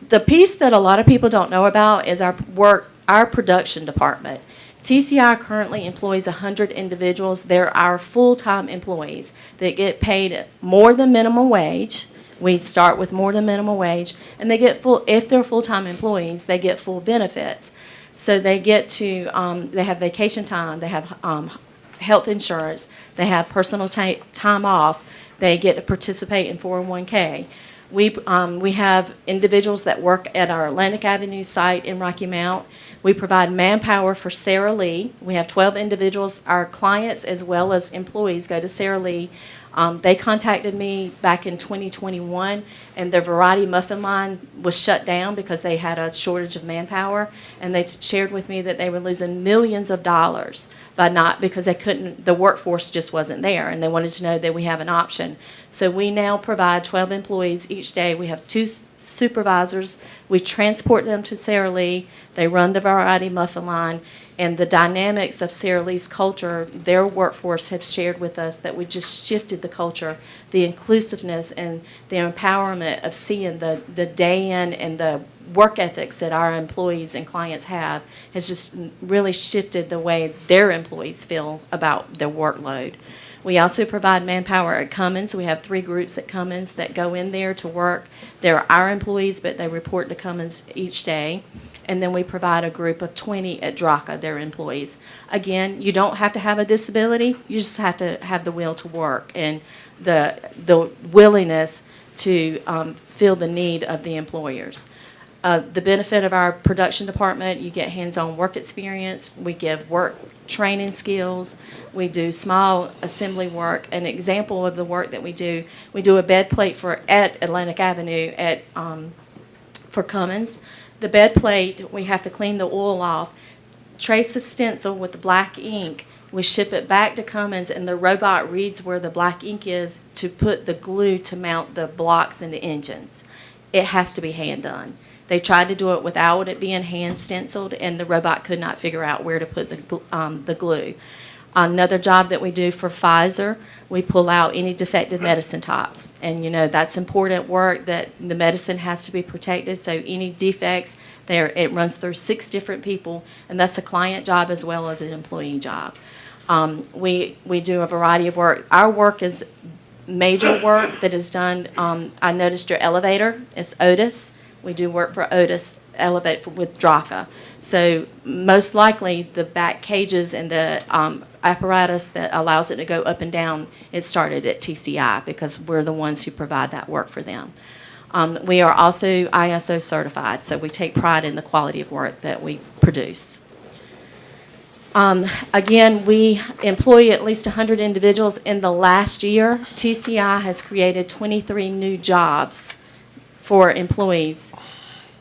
The piece that a lot of people don't know about is our production department. TCI currently employs 100 individuals. They're our full-time employees that get paid more than minimum wage. We start with more than minimum wage, and they get if they're full-time employees, they get full benefits. So they get to, they have vacation time, they have health insurance, they have personal time off, They get to participate in 401K. We have individuals that work at our Atlantic Avenue site in Rocky Mount. We provide manpower for Sara Lee. We have 12 individuals. Our clients as well as employees go to Sara Lee. They contacted me back in 2021, and their variety muffin line was shut down because they had a shortage of manpower, and they shared with me that they were losing millions of dollars by not, because they couldn't, the workforce just wasn't there, and they wanted to know that we have an option. So we now provide 12 employees each day. We have 2 supervisors. We transport them to Sara Lee. They run the variety muffin line. And the dynamics of Sara Lee's culture, their workforce have shared with us that we just shifted the culture, the inclusiveness and the empowerment of seeing the day in and the work ethics that our employees and clients have has just really shifted the way their employees feel about their workload. We also provide manpower at Cummins. We have 3 groups at Cummins that go in there to work. They're our employees, but they report to Cummins each day. And then we provide a group of 20 at DRACA, their employees. Again, you don't have to have a disability. You just have to have the will to work and the willingness to feel the need of the employers. The benefit of our production department, you get hands-on work experience. We give work training skills. We do small assembly work. An example of the work that we do a bed plate at Atlantic Avenue for Cummins. The bed plate, we have to clean the oil off, trace a stencil with the black ink. We ship it back to Cummins, and the robot reads where the black ink is to put the glue to mount the blocks in the engines. It has to be hand done. They tried to do it without it being hand stenciled, and the robot could not figure out where to put the glue. Another job that we do for Pfizer, we pull out any defective medicine tops. And, that's important work, that the medicine has to be protected. So any defects, it runs through 6 different people, and that's a client job as well as an employee job. We do a variety of work. Our work is major work that is done. I noticed your elevator. It's Otis. We do work for Otis Elevate with DRACA. So most likely the back cages and the apparatus that allows it to go up and down, it started at TCI because we're the ones who provide that work for them. We are also ISO certified, so we take pride in the quality of work that we produce. Again, we employ at least 100 individuals. In the last year, TCI has created 23 new jobs for employees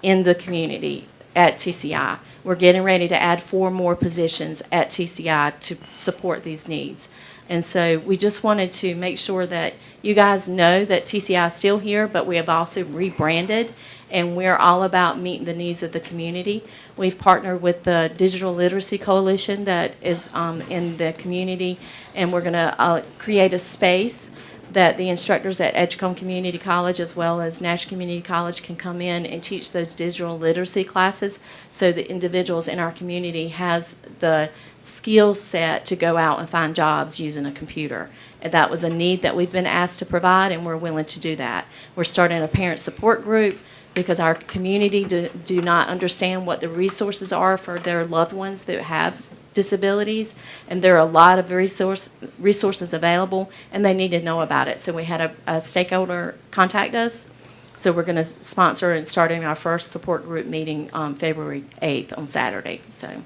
in the community at TCI. We're getting ready to add 4 more positions at TCI to support these needs. And so we just wanted to make sure that you guys know that TCI is still here, but we have also rebranded, and we're all about meeting the needs of the community. We've partnered with the Digital Literacy Coalition that is in the community, and we're going to create a space that the instructors at Edgecombe Community College as well as Nash Community College can come in and teach those digital literacy classes so the individuals in our community has the skill set to go out and find jobs using a computer. And that was a need that we've been asked to provide, and we're willing to do that. We're starting a parent support group because our community do not understand what the resources are for their loved ones that have disabilities, and there are a lot of resources available, and they need to know about it. So we had a stakeholder contact us. So we're going to sponsor and starting our first support group meeting on February 8th on Saturday. So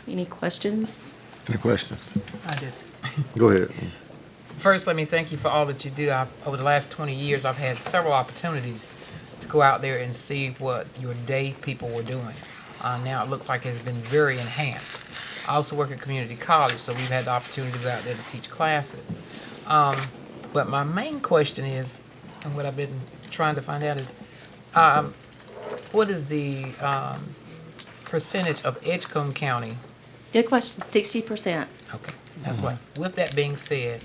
any questions? Any questions? I did. Go ahead. First, let me thank you for all that you do. Over the last 20 years, I've had several opportunities to go out there and see what your day people were doing. Now it looks like it's been very enhanced. I also work at community college, so we've had the opportunity to go out there to teach classes. But my main question is, and what I've been trying to find out is, what is the percentage of Edgecombe County? Good question. 60%. Okay, that's what. With that being said,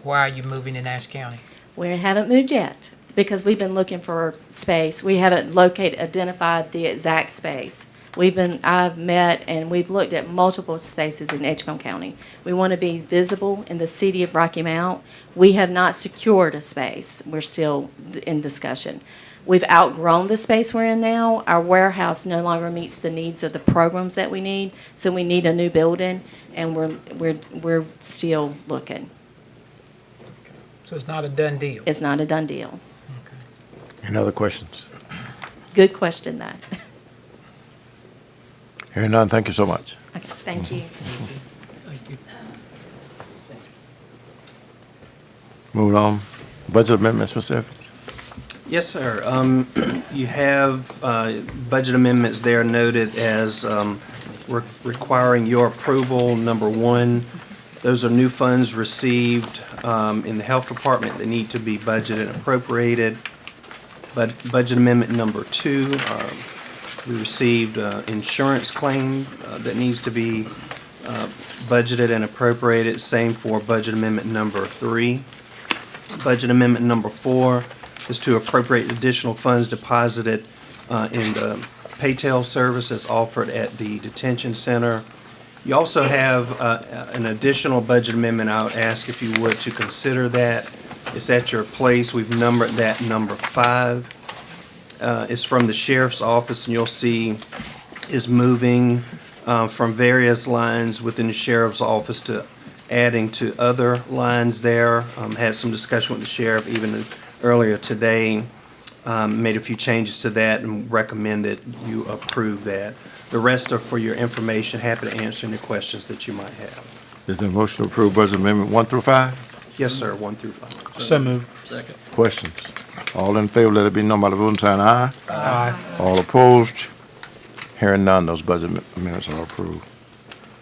why are you moving to Nash County? We haven't moved yet because we've been looking for space. We haven't identified the exact space. I've met and we've looked at multiple spaces in Edgecombe County. We want to be visible in the city of Rocky Mount. We have not secured a space. We're still in discussion. We've outgrown the space we're in now. Our warehouse no longer meets the needs of the programs that we need, so we need a new building, and we're still looking. So it's not a done deal? It's not a done deal. Any other questions? Good question, that. Hearing none, thank you so much. Okay, thank you. Thank you. Moving on. Budget amendments, Mr. Evans. Yes, sir. You have budget amendments there noted as requiring your approval. Number one, those are new funds received in the Health Department that need to be budgeted and appropriated. But budget amendment number two, we received insurance claim that needs to be budgeted and appropriated. Same for budget amendment number three. Budget amendment number four is to appropriate additional funds deposited in the paytail service as offered at the detention center. You also have an additional budget amendment. I would ask if you would to consider that. It's at your place. We've numbered that number 5. It's from the sheriff's office, and you'll see is moving from various lines within the sheriff's office to adding to other lines there. Had some discussion with the sheriff even earlier today. Made a few changes to that and recommended you approve that. The rest are for your information. Happy to answer any questions that you might have. Is there a motion to approve budget amendment 1 through 5? Yes, sir, 1 through 5. So moved. Second. Questions? All in favor, let it be known by the voting sign aye. Aye. All opposed? Hearing none, those budget amendments are approved.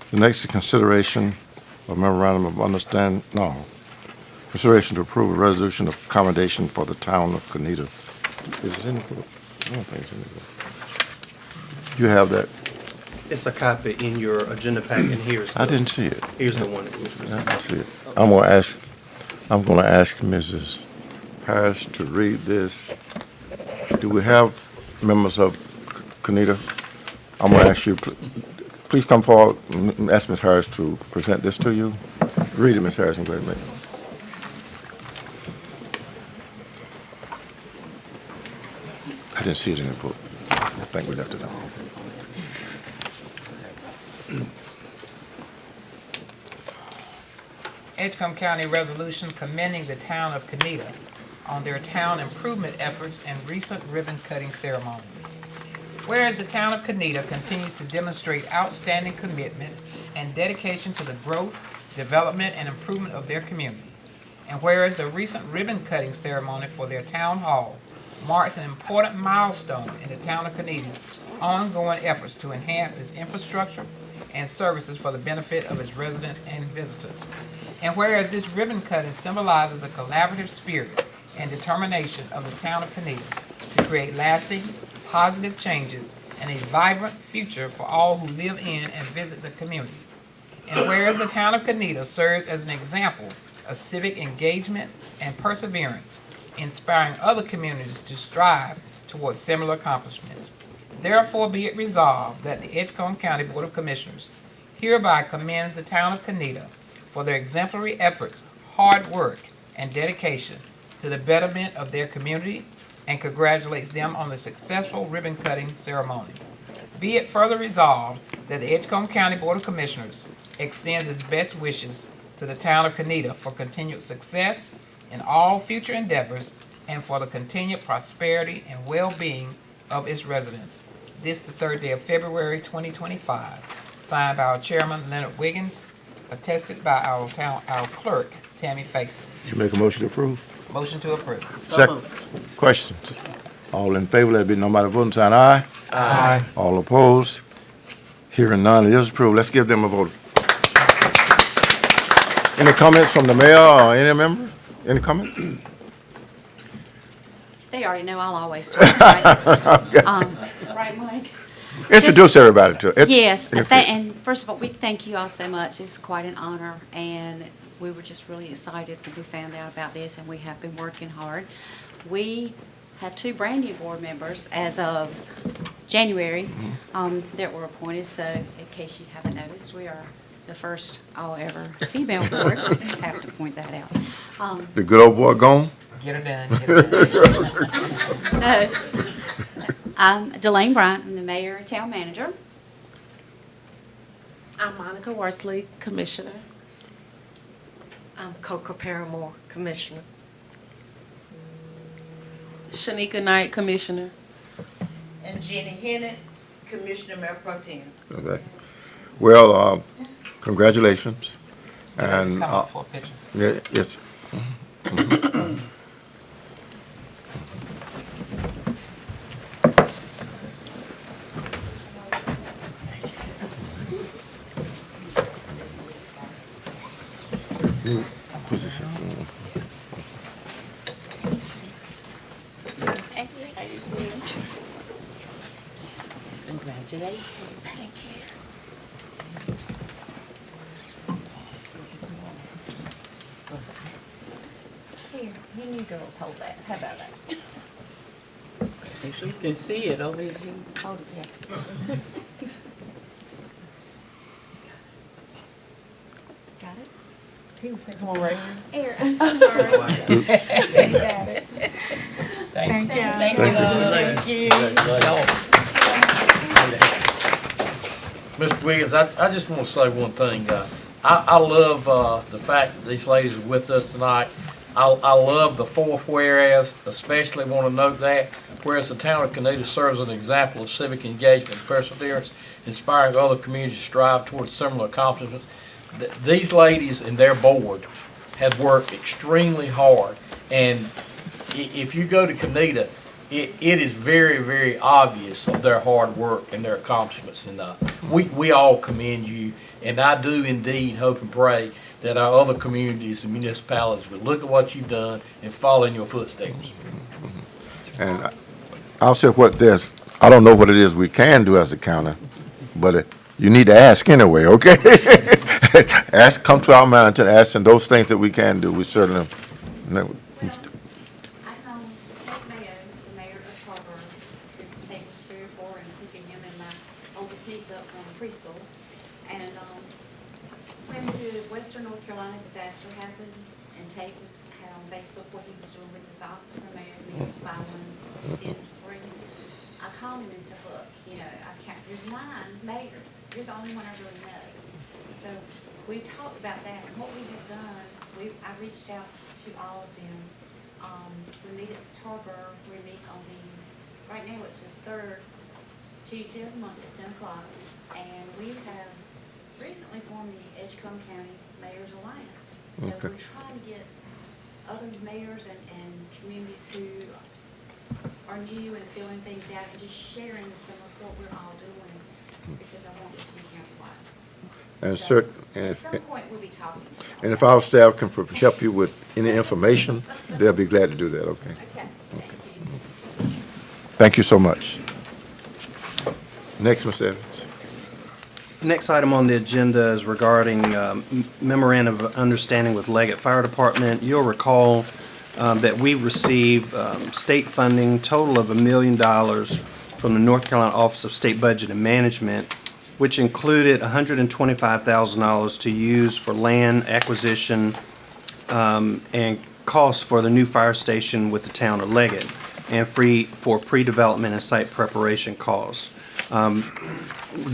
The next is consideration of memorandum of understanding, consideration to approve a resolution of accommodation for the town of Canita. Is it in the book? I don't think it's in the book. You have that? It's a copy in your agenda packet, and here's I didn't see it. Here's the one. I didn't see it. I'm gonna ask Mrs. Harris to read this. Do we have members of Canita? I'm gonna ask you, please come forward and ask Ms. Harris to present this to you. Read it, Ms. Harris, and go ahead and make it. I didn't see it in the book. I think we left it on. Edgecombe County Resolution commending the town of Canita on their town improvement efforts and recent ribbon-cutting ceremony. Whereas the town of Canita continues to demonstrate outstanding commitment and dedication to the growth, development, and improvement of their community. And whereas the recent ribbon-cutting ceremony for their town hall marks an important milestone in the town of Canita's ongoing efforts to enhance its infrastructure and services for the benefit of its residents and visitors. And whereas this ribbon cutting symbolizes the collaborative spirit and determination of the town of Canita to create lasting, positive changes and a vibrant future for all who live in and visit the community. And whereas the town of Canita serves as an example of civic engagement and perseverance, inspiring other communities to strive towards similar accomplishments. Therefore be it resolved that the Edgecombe County Board of Commissioners hereby commends the town of Canita for their exemplary efforts, hard work, and dedication to the betterment of their community and congratulates them on the successful ribbon-cutting ceremony. Be it further resolved that the Edgecombe County Board of Commissioners extends its best wishes to the town of Canita for continued success in all future endeavors and for the continued prosperity and well-being of its residents. This the 3rd day of February 2025, signed by our chairman, Leonard Wiggins, attested by our clerk, Tammy Faison. You make a motion to approve? Motion to approve. Second. Questions? All in favor, let it be known by the voting sign aye. Aye. All opposed? Hearing none, it is approved. Let's give them a vote. Any comments from the mayor or any member? Any comments? They already know I'll always talk, right? Right, Mike? Introduce everybody to it. Yes, and first of all, we thank you all so much. It's quite an honor, and we were just really excited when we found out about this, and we have been working hard. We have 2 brand-new board members as of January that were appointed, so in case you haven't noticed, we are the first all-ever female board. I have to point that out. The good old boy gone? Get her done, get her done. So, I'm Delane Bryant, I'm the mayor and town manager. I'm Monica Worsley, Commissioner. I'm Coco Paramore, Commissioner. Shanika Knight, Commissioner. And Jenny Hennett, Commissioner Mayor Pro Tem. Okay. Well, congratulations. Just And, come up for a picture. yeah, it's, position. Congratulations. Thank you. Here, you new girls hold that. How about that? If you can see it over here. Hold it, yeah. Got it? He was saying one right here. Here, I'm so sorry. You got it. Thank you. Thank you. Mr. Wiggins, I just want to say one thing. I love the fact that these ladies are with us tonight. I love the fourth whereas, especially want to note that, whereas the town of Canida serves as an example of civic engagement and perseverance, inspiring other communities to strive towards similar accomplishments. These ladies and their board have worked extremely hard, and if you go to Canida, it is very, very obvious of their hard work and their accomplishments, and we all commend you, and I do indeed hope and pray that our other communities and municipalities will look at what you've done and follow in your footsteps. And I'll say what this, I don't know what it is we can do as a county, but you need to ask anyway, okay? Ask, come to our manager and ask, and those things that we can do, we certainly. I'm Ted Mayo, the mayor of Charter. It's taken us 3 or 4 and picking him and my oldest niece up from preschool. And when the Western North Carolina disaster happened, and Tate had on Facebook what he was doing with the stocks for mayor, me buy one, send 3. I called him and said, look, you know, I can't, there's 9 mayors. You're the only one I really know. So we talked about that, and what we have done, I reached out to all of them. We meet at Tarboro, we meet on right now it's the 3rd Tuesday of the month at 10 o'clock, and we have recently formed the Edgecombe County Mayor's Alliance. So Okay. we're trying to get other mayors and communities who are new and filling things out and just sharing some of what we're all doing, because I want this to be countywide. And So, and at some point, we'll be talking to them. and if our staff can help you with any information, they'll be glad to do that, okay? Okay, thank you. Thank you so much. Next, Ms. Evans. Next item on the agenda is regarding memorandum of understanding with Leggett Fire Department. You'll recall that we received state funding, total of $1 million from the North Carolina Office of State Budget and Management, which included $125,000 to use for land acquisition and costs for the new fire station with the town of Leggett, and free for pre-development and site preparation costs.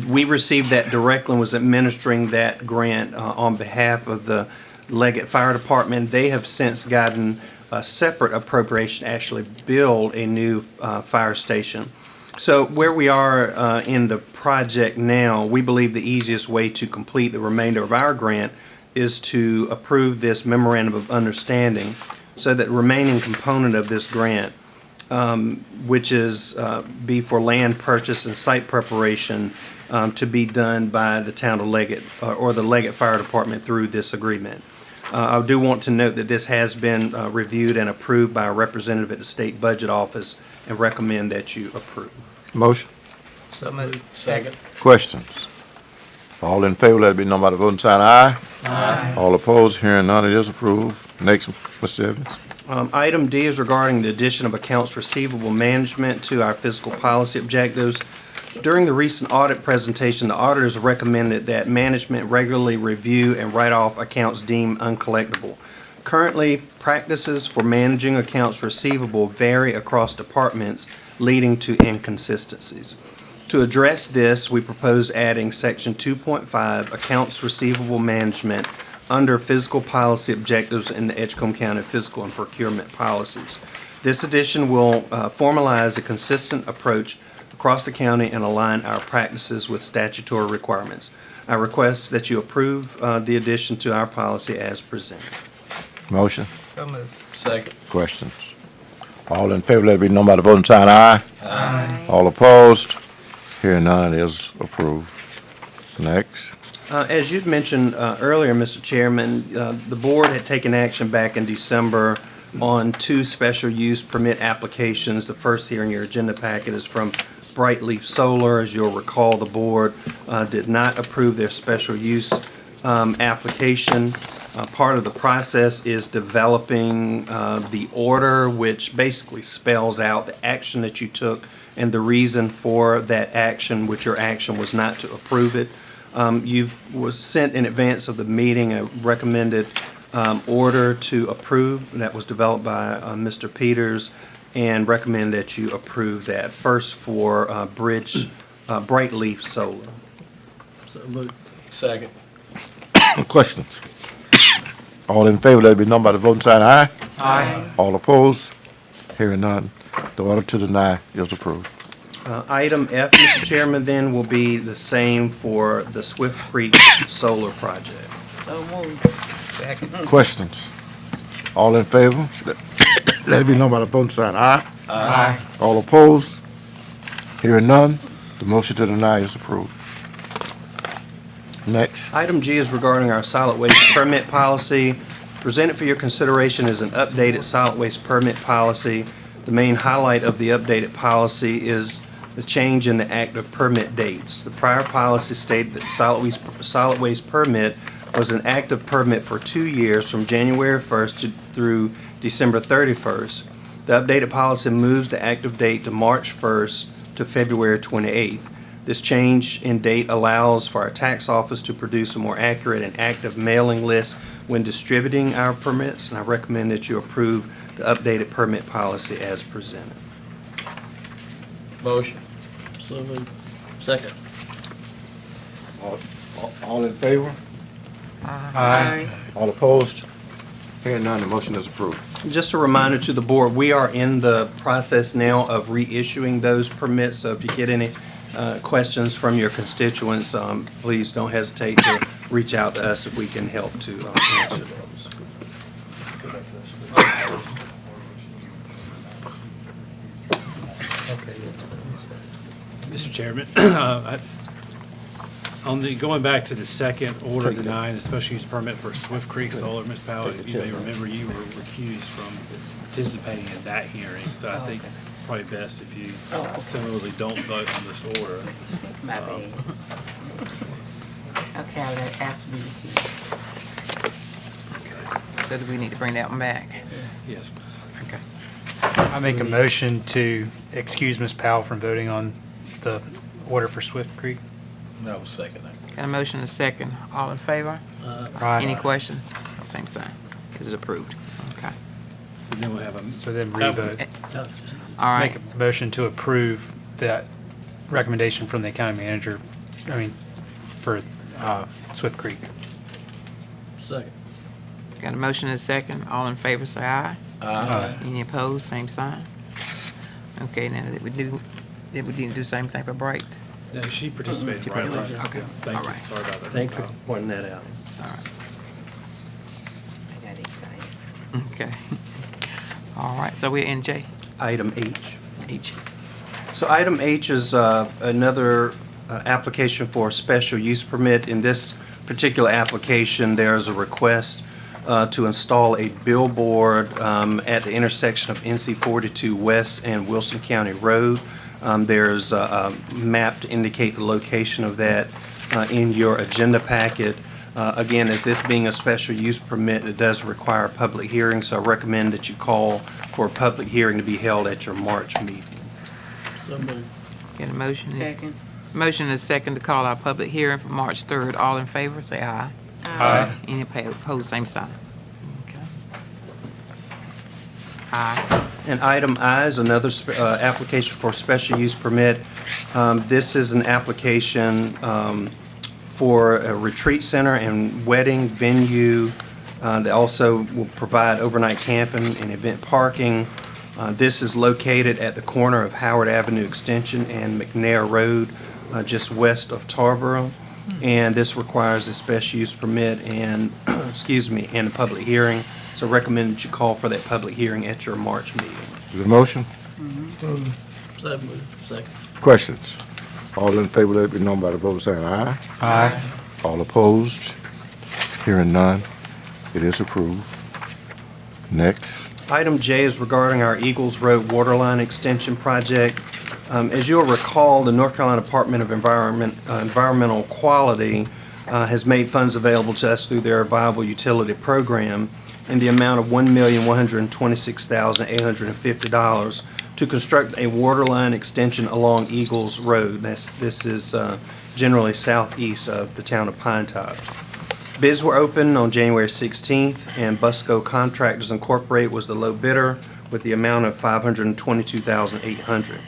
We received that directly and was administering that grant on behalf of the Leggett Fire Department. They have since gotten a separate appropriation to actually build a new fire station. So where we are in the project now, we believe the easiest way to complete the remainder of our grant is to approve this memorandum of understanding, so that the remaining component of this grant, which is be for land purchase and site preparation, to be done by the town of Leggett or the Leggett Fire Department through this agreement. I do want to note that this has been reviewed and approved by a representative at the State Budget Office, and recommend that you approve. Motion? So moved. Second. Questions? All in favor, let it be known by the voting sign aye. Aye. All opposed, hearing none, it is approved. Next, Mr. Evans. Item D is regarding the addition of accounts receivable management to our fiscal policy objectives. During the recent audit presentation, the auditors recommended that management regularly review and write off accounts deemed uncollectible. Currently, practices for managing accounts receivable vary across departments, leading to inconsistencies. To address this, we propose adding Section 2.5, Accounts Receivable Management, under Fiscal Policy Objectives in the Edgecombe County Fiscal and Procurement Policies. This addition will formalize a consistent approach across the county and align our practices with statutory requirements. I request that you approve the addition to our policy as presented. Motion, So moved. Second. questions? All in favor, let it be known by the voting sign aye. Aye. All opposed? Hearing none, it is approved. Next. As you've mentioned earlier, Mr. Chairman, the board had taken action back in December on 2 special use permit applications. The first here in your agenda packet is from Bright Leaf Solar. As you'll recall, the board did not approve their special use application. Part of the process is developing the order, which basically spells out the action that you took and the reason for that action, which your action was not to approve it. You was sent in advance of the meeting a recommended order to approve that was developed by Mr. Peters, and recommend that you approve that. First for Bright Leaf Solar. So moved. Second. Questions? All in favor, let it be known by the voting sign aye. Aye. All opposed? Hearing none, the order to deny is approved. Item F, Mr. Chairman, then will be the same for the Swift Creek Solar Project. So moved. Second. Questions? All in favor? Let it be known by the voting sign aye. Aye. All opposed? Hearing none, the motion to deny is approved. Next. Item G is regarding our solid waste permit policy. Presented for your consideration is an updated solid waste permit policy. The main highlight of the updated policy is the change in the active permit dates. The prior policy stated that solid waste permit was an active permit for 2 years from January 1st through December 31st. The updated policy moves the active date to March 1st to February 28th. This change in date allows for our tax office to produce a more accurate and active mailing list when distributing our permits, and I recommend that you approve the updated permit policy as presented. Motion. So moved. Second. All in favor? Aye. All opposed? Hearing none, the motion is approved. Just a reminder to the board, we are in the process now of reissuing those permits, so if you get any questions from your constituents, please don't hesitate to reach out to us if we can help to answer those. Mr. Chairman, going back to the second order denying the special use permit for Swift Creek Solar, Ms. Powell, you may remember you were recused from participating in that hearing, so I think probably best if you similarly don't vote on this order. My bad. Okay, I'll let after me. So do we need to bring that one back? Yes. Okay. I make a motion to excuse Ms. Powell from voting on the order for Swift Creek. No, second. Got a motion and a second. All in favor? Aye. Any questions? Same sign. It is approved. Okay. So then we'll have a. So then revote. All Make right. a motion to approve that recommendation from the county manager, for Swift Creek. Second. Got a motion and a second. All in favor, say aye. Aye. Any opposed? Same sign. Okay, now did we need to do the same thing for Bright? No, she participated. Right. Okay. Thank All you. right. Sorry about that. Thank you for pointing that out. All right. I got excited. Okay. All right, so we're in J. Item H. H. So item H is another application for a special use permit. In this particular application, there's a request to install a billboard at the intersection of NC 42 West and Wilson County Road. There's a map to indicate the location of that in your agenda packet. Again, as this being a special use permit, it does require a public hearing, so I recommend that you call for a public hearing to be held at your March meeting. So moved. Got a motion? Second. Motion is second to call our public hearing for March 3rd. All in favor, say aye. Aye. Any opposed, same sign. Okay. Aye. And item I is another application for special use permit. This is an application for a retreat center and wedding venue. They also will provide overnight camping and event parking. This is located at the corner of Howard Avenue Extension and McNair Road, just west of Tarboro. And this requires a special use permit and, excuse me, and a public hearing. So recommend that you call for that public hearing at your March meeting. Is there a motion? So moved. Second. Questions? All in favor, let it be known by the vote saying aye. Aye. All opposed? Hearing none, it is approved. Next. Item J is regarding our Eagles Road Waterline Extension Project. As you'll recall, the North Carolina Department of Environmental Quality has made funds available to us through their Viable Utility Program in the amount of $1,126,850 to construct a waterline extension along Eagles Road. This is generally southeast of the town of Pine Tops. Bids were opened on January 16th, and Busco Contractors Incorporated was the low bidder with the amount of $522,800.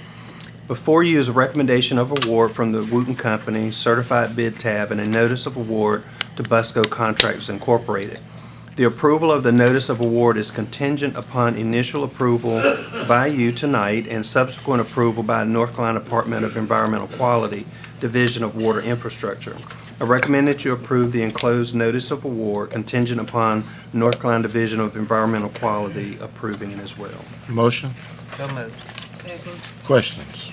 Before you is a recommendation of award from the Wooten Company, certified bid tab, and a notice of award to Busco Contractors Incorporated. The approval of the notice of award is contingent upon initial approval by you tonight and subsequent approval by the North Carolina Department of Environmental Quality, Division of Water Infrastructure. I recommend that you approve the enclosed notice of award contingent upon North Carolina Division of Environmental Quality approving it as well. Motion? So moved. Questions?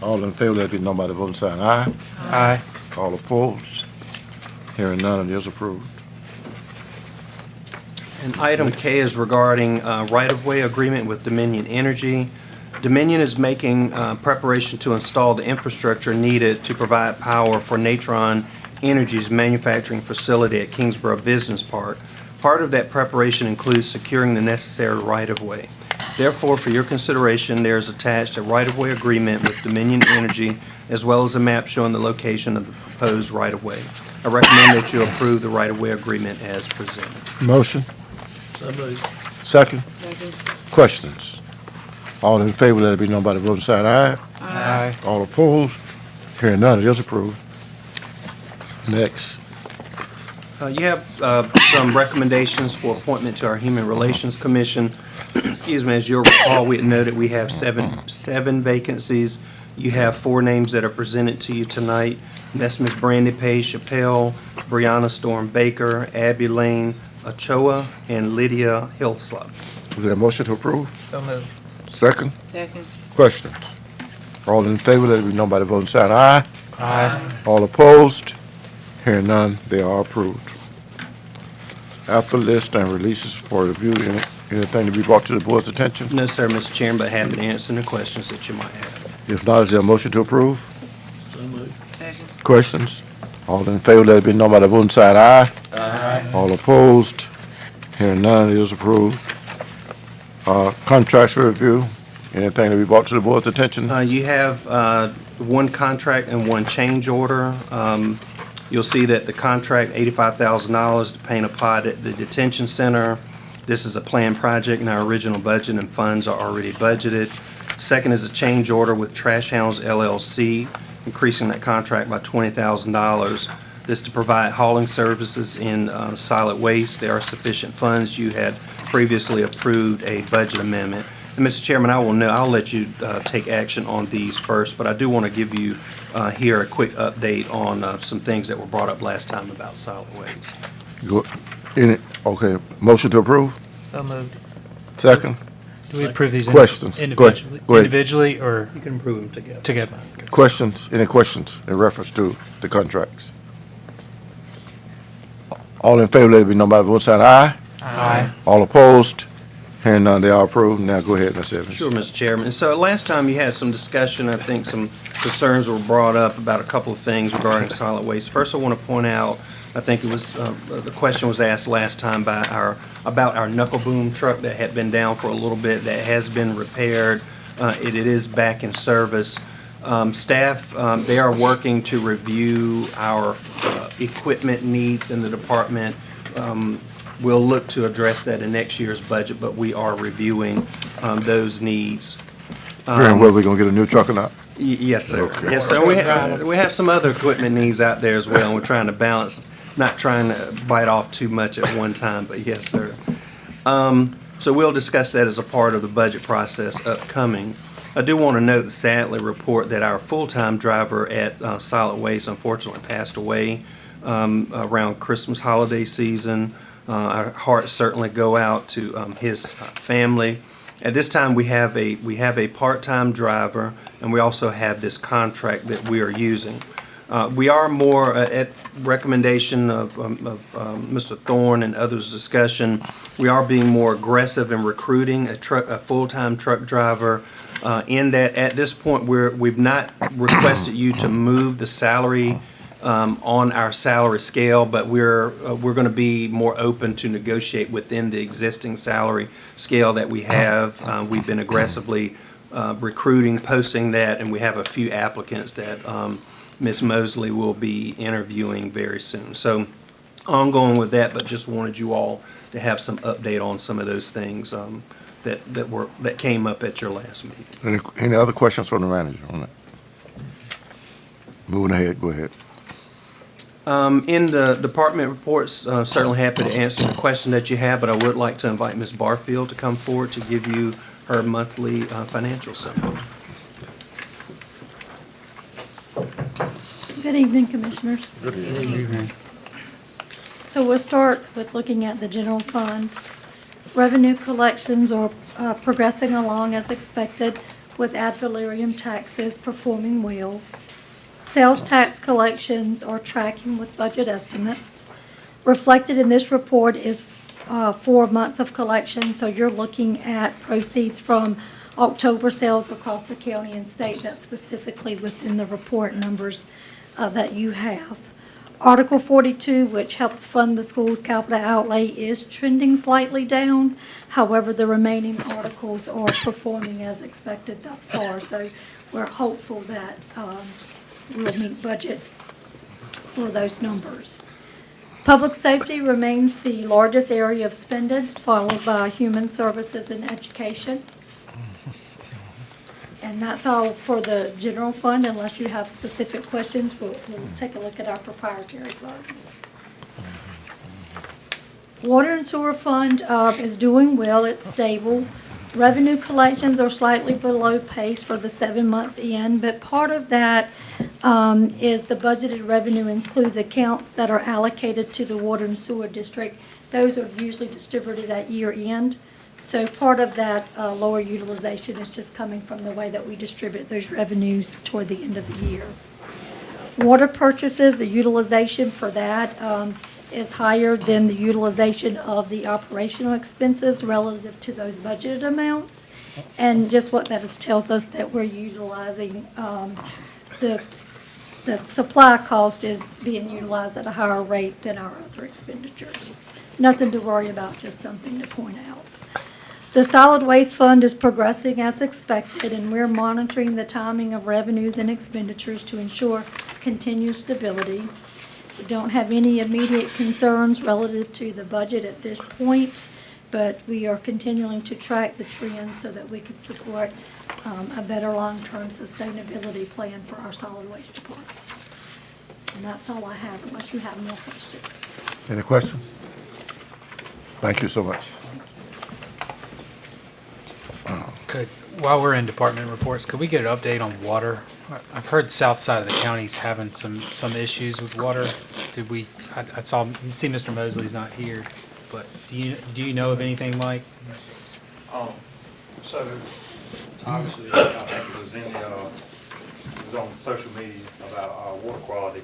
All in favor, let it be known by the vote saying aye. Aye. All opposed? Hearing none, it is approved. And item K is regarding right-of-way agreement with Dominion Energy. Dominion is making preparation to install the infrastructure needed to provide power for Natron Energy's manufacturing facility at Kingsborough Business Park. Part of that preparation includes securing the necessary right-of-way. Therefore, for your consideration, there is attached a right-of-way agreement with Dominion Energy as well as a map showing the location of the proposed right-of-way. I recommend that you approve the right-of-way agreement as presented. Motion? So moved. Second? Questions? All in favor, let it be known by the vote saying aye. Aye. All opposed? Hearing none, it is approved. Next. You have some recommendations for appointment to our Human Relations Commission. Excuse me, as you'll recall, we had noted we have seven vacancies. You have 4 names that are presented to you tonight. That's Ms. Brandy Page Chappelle, Brianna Storm Baker, Abby Lane Ochoa, and Lydia Hillslop. Is there a motion to approve? So moved. Second? Second. Questions? All in favor, let it be known by the vote saying aye. Aye. All opposed? Hearing none, they are approved. After list and releases for review, anything to be brought to the board's attention? No, sir, Mr. Chairman, but happy to answer any questions that you might have. If not, is there a motion to approve? So moved. Second. Questions? All in favor, let it be known by the vote saying aye. Aye. All opposed? Hearing none, it is approved. Contracts for review, anything to be brought to the board's attention? You have 1 contract and 1 change order. You'll see that the contract, $85,000 to paint a pod at the detention center. This is a planned project, and our original budget and funds are already budgeted. Second is a change order with Trash Hounds LLC, increasing that contract by $20,000. This to provide hauling services in solid waste. There are sufficient funds. You had previously approved a budget amendment. And Mr. Chairman, I'll let you take action on these first, but I do want to give you here a quick update on some things that were brought up last time about solid waste. Okay, motion to approve? So moved. Second? Do we approve these Questions? Go ahead. individually, Go ahead. individually or You can approve them together. together? Questions? Any questions in reference to the contracts? All in favor, let it be known by the vote saying aye. Aye. All opposed? Hearing none, they are approved. Now go ahead, Ms. Evans. Sure, Mr. Chairman. And so last time you had some discussion, I think some concerns were brought up about a couple of things regarding solid waste. First, I want to point out, I think it was, the question was asked last time about our knuckle boom truck that had been down for a little bit, that has been repaired. It is back in service. Staff, they are working to review our equipment needs in the department. We'll look to address that in next year's budget, but we are reviewing those needs. Hearing whether we're gonna get a new truck or not? Yes, sir. Okay. Yes, sir. We have some other equipment needs out there as well, and we're trying to balance, not trying to bite off too much at one time, but yes, sir. So we'll discuss that as a part of the budget process upcoming. I do want to note, sadly, report that our full-time driver at Solid Waste unfortunately passed away around Christmas holiday season. Our hearts certainly go out to his family. At this time, we have a part-time driver, and we also have this contract that we are using. We are more, at recommendation of Mr. Thorne and others' discussion, we are being more aggressive in recruiting a full-time truck driver. In that, at this point, we've not requested you to move the salary on our salary scale, but we're going to be more open to negotiate within the existing salary scale that we have. We've been aggressively recruiting, posting that, and we have a few applicants that Ms. Mosley will be interviewing very soon. So ongoing with that, but just wanted you all to have some update on some of those things that came up at your last meeting. Any other questions from the manager on that? Moving ahead, go ahead. In the department reports, certainly happy to answer the question that you have, but I would like to invite Ms. Barfield to come forward to give you her monthly financial summary. Good evening, Commissioners. Good evening. So we'll start with looking at the general fund. Revenue collections are progressing along as expected, with ad valorem taxes performing well. Sales tax collections are tracking with budget estimates. Reflected in this report is 4 months of collection, so you're looking at proceeds from October sales across the county and state. That's specifically within the report numbers that you have. Article 42, which helps fund the school's capital outlay, is trending slightly down. However, the remaining articles are performing as expected thus far, so we're hopeful that we'll meet budget for those numbers. Public safety remains the largest area of spending, followed by human services and education. And that's all for the general fund. Unless you have specific questions, we'll take a look at our proprietary funds. Water and sewer fund is doing well. It's stable. Revenue collections are slightly below pace for the 7 months end, but part of that is the budgeted revenue includes accounts that are allocated to the water and sewer district. Those are usually distributed at year end. So part of that lower utilization is just coming from the way that we distribute those revenues toward the end of the year. Water purchases, the utilization for that is higher than the utilization of the operational expenses relative to those budgeted amounts. And just what that tells us that we're utilizing the supply cost is being utilized at a higher rate than our other expenditures. Nothing to worry about, just something to point out. The solid waste fund is progressing as expected, and we're monitoring the timing of revenues and expenditures to ensure continued stability. We don't have any immediate concerns relative to the budget at this point, but we are continuing to track the trends so that we can support a better long-term sustainability plan for our solid waste department. And that's all I have, unless you have more questions. Any questions? Thank you so much. Could, while we're in department reports, could we get an update on water? I've heard the south side of the county's having some issues with water. Did we, I see Mr. Mosley's not here, but do you know of anything, Mike? So, obviously, I think it was it was on social media about water quality.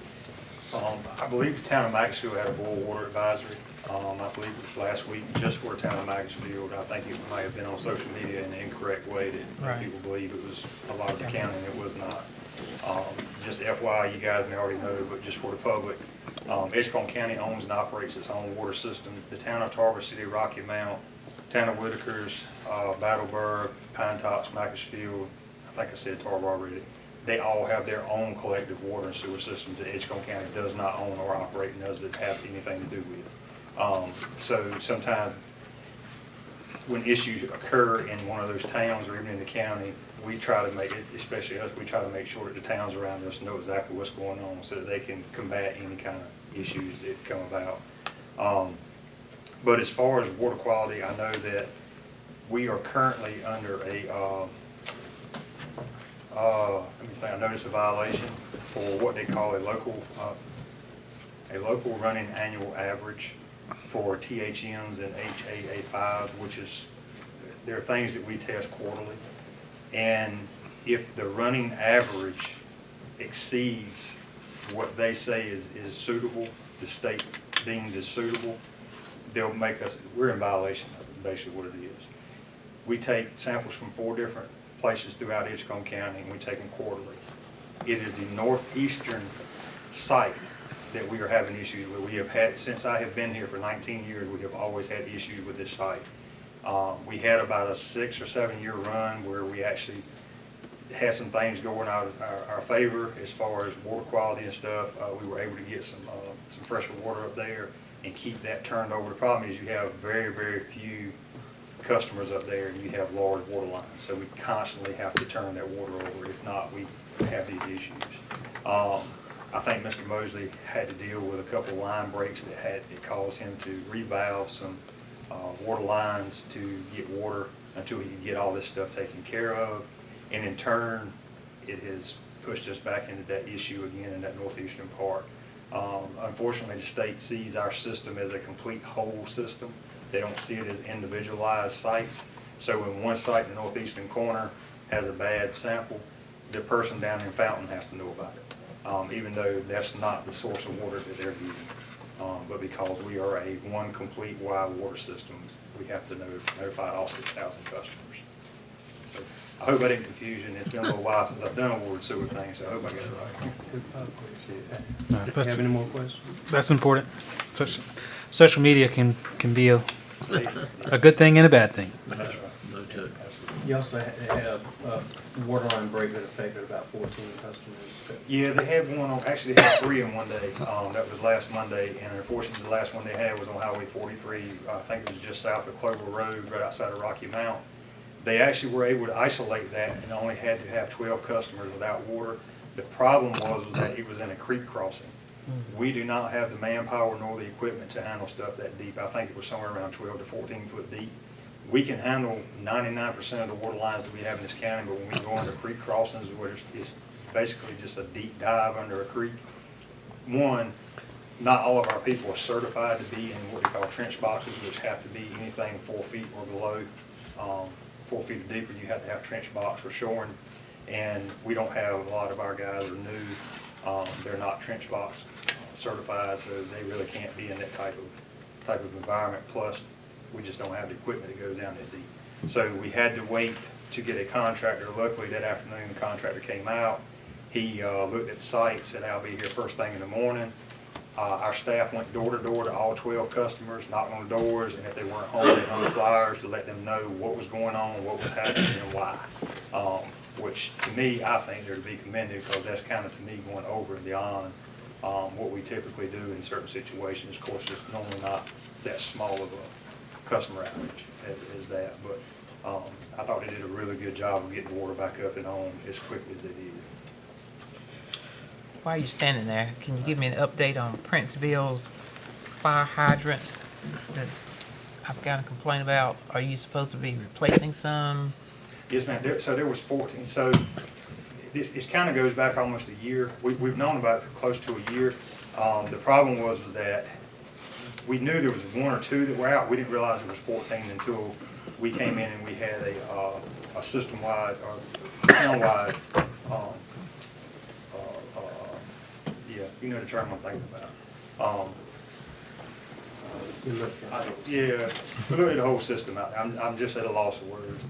I believe the town of Macclesfield had a boil water advisory. I believe it was last week, just for the town of Macclesfield. I think it might have been on social media in the incorrect way that people believe it was a lot of the county, and it was not. Just FYI, you guys may already know, but just for the public, Edgecombe County owns and operates its own water system. The town of Tarver City, Rocky Mount, town of Whitakers, Battleboro, Pine Tops, Macclesfield, I think I said Tarver already. They all have their own collective water and sewer systems that Edgecombe County does not own or operate and doesn't have anything to do with. So sometimes when issues occur in one of those towns or even in the county, we try to make it, especially us, we try to make sure that the towns around us know exactly what's going on so that they can combat any kind of issues that come about. But as far as water quality, I know that we are currently under a, let me think, a notice of violation for what they call a local running annual average for THMs and HAA5, which is, there are things that we test quarterly. And if the running average exceeds what they say is suitable, the state deems is suitable, they'll make us, we're in violation of it, basically what it is. We take samples from 4 different places throughout Edgecombe County, and we take them quarterly. It is the northeastern site that we are having issues with. We have had, since I have been here for 19 years, we have always had issues with this site. We had about a 6 or 7 year run where we actually had some things going our favor as far as water quality and stuff. We were able to get some fresher water up there and keep that turned over. The problem is you have very, very few customers up there, and you have large water lines, so we constantly have to turn that water over. If not, we have these issues. I think Mr. Mosley had to deal with a couple of line breaks that caused him to revalve some water lines to get water until he could get all this stuff taken care of. And in turn, it has pushed us back into that issue again in that northeastern part. Unfortunately, the state sees our system as a complete whole system. They don't see it as individualized sites. So when one site in the northeastern corner has a bad sample, the person down in Fountain has to know about it, even though that's not the source of water that they're using. But because we are a one complete wide water system, we have to notify all 6,000 customers. So I hope I didn't confuse you, and it's been a little while since I've done a water sewer thing, so I hope I got it right. Do you have any more questions? That's important. Social media can be a good thing and a bad thing. No joke. You also had a water line break that affected about 14 customers. Yeah, they had one on, actually they had 3 in one day. That was last Monday, and unfortunately the last one they had was on Highway 43. I think it was just south of Clover Road, right outside of Rocky Mount. They actually were able to isolate that and only had to have 12 customers without water. The problem was that it was in a creek crossing. We do not have the manpower nor the equipment to handle stuff that deep. I think it was somewhere around 12 to 14 foot deep. We can handle 99% of the water lines that we have in this county, but when we go under creek crossings where it's basically just a deep dive under a creek, one, not all of our people are certified to be in what we call trench boxes, which have to be anything 4 feet or below. 4 feet or deeper, you have to have trench box for shoring, and we don't have, a lot of our guys are new. They're not trench box certified, so they really can't be in that type of environment. Plus, we just don't have the equipment that goes down that deep. So we had to wait to get a contractor. Luckily, that afternoon, the contractor came out. He looked at the site, said, "I'll be here first thing in the morning." Our staff went door to door to all 12 customers, knocked on the doors, and if they weren't home, they hung flyers to let them know what was going on, what was happening, and why. Which, to me, I think they're to be commended, because that's kind of, to me, going over and beyond what we typically do in certain situations. Of course, it's normally not that small of a customer outreach as that, but I thought they did a really good job of getting the water back up and on as quickly as they did. While you're standing there, can you give me an update on Princeville's fire hydrants that I've got a complaint about? Are you supposed to be replacing some? Yes, ma'am. So there was 14. So this kind of goes back almost a year. We've known about it for close to a year. The problem was that we knew there was 1 or 2 that were out. We didn't realize it was 14 until we came in and we had a system-wide or town-wide. Yeah, you know the term I'm thinking about. We looked at the whole system out there. I'm just at a loss of words.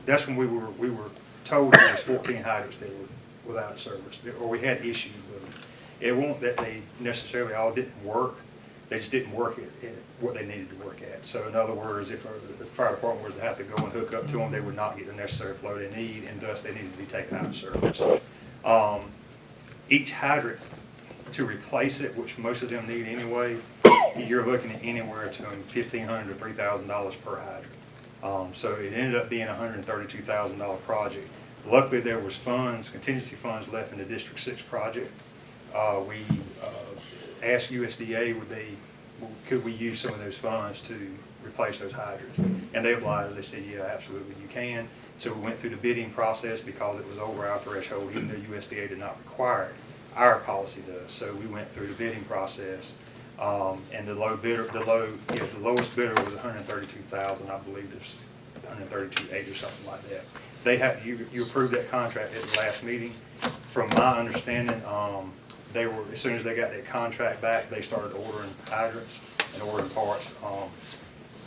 That's when we were told there was 14 hydrants that were without service, or we had issues with them. It wasn't that they necessarily all didn't work. They just didn't work at what they needed to work at. So in other words, if the fire department was to have to go and hook up to them, they would not get the necessary flow they need, and thus they needed to be taken out of service. Each hydrant, to replace it, which most of them need anyway, you're looking at anywhere between $1,500 to $3,000 per hydrant. So it ended up being a $132,000 project. Luckily, there was funds, contingency funds left in the District 6 project. We asked USDA could we use some of those funds to replace those hydrants. And they obliged, they said, yeah, absolutely, you can. So we went through the bidding process because it was over our threshold, even though USDA did not require it. Our policy does. So we went through the bidding process, and the lowest bidder was 132,000, I believe it's 132.8 or something like that. They have, you approved that contract at the last meeting. From my understanding, they were, as soon as they got that contract back, they started ordering hydrants and ordering parts.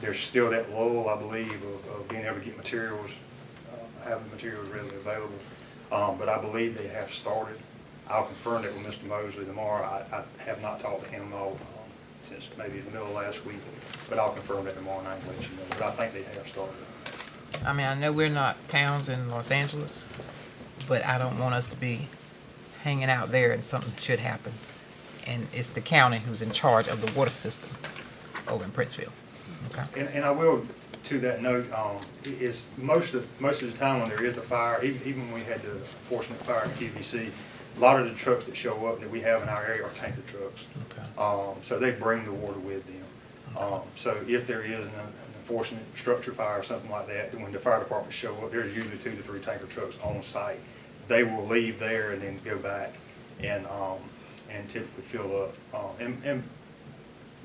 There's still that lull, I believe, of being able to get materials, having materials readily available. But I believe they have started. I'll confirm that with Mr. Mosley tomorrow. I have not talked to him all since maybe the middle of last week, but I'll confirm that tomorrow night and let you know. But I think they have started. I mean, I know we're not towns in Los Angeles, but I don't want us to be hanging out there and something should happen. And it's the county who's in charge of the water system over in Princeville. Okay. And I will, to that note, is most of the time when there is a fire, even when we had the unfortunate fire in QVC, a lot of the trucks that show up that we have in our area are tanker trucks. Okay. So they bring the water with them. So if there is an unfortunate structure fire or something like that, when the fire department show up, there's usually 2 to 3 tanker trucks on site. They will leave there and then go back and typically fill up.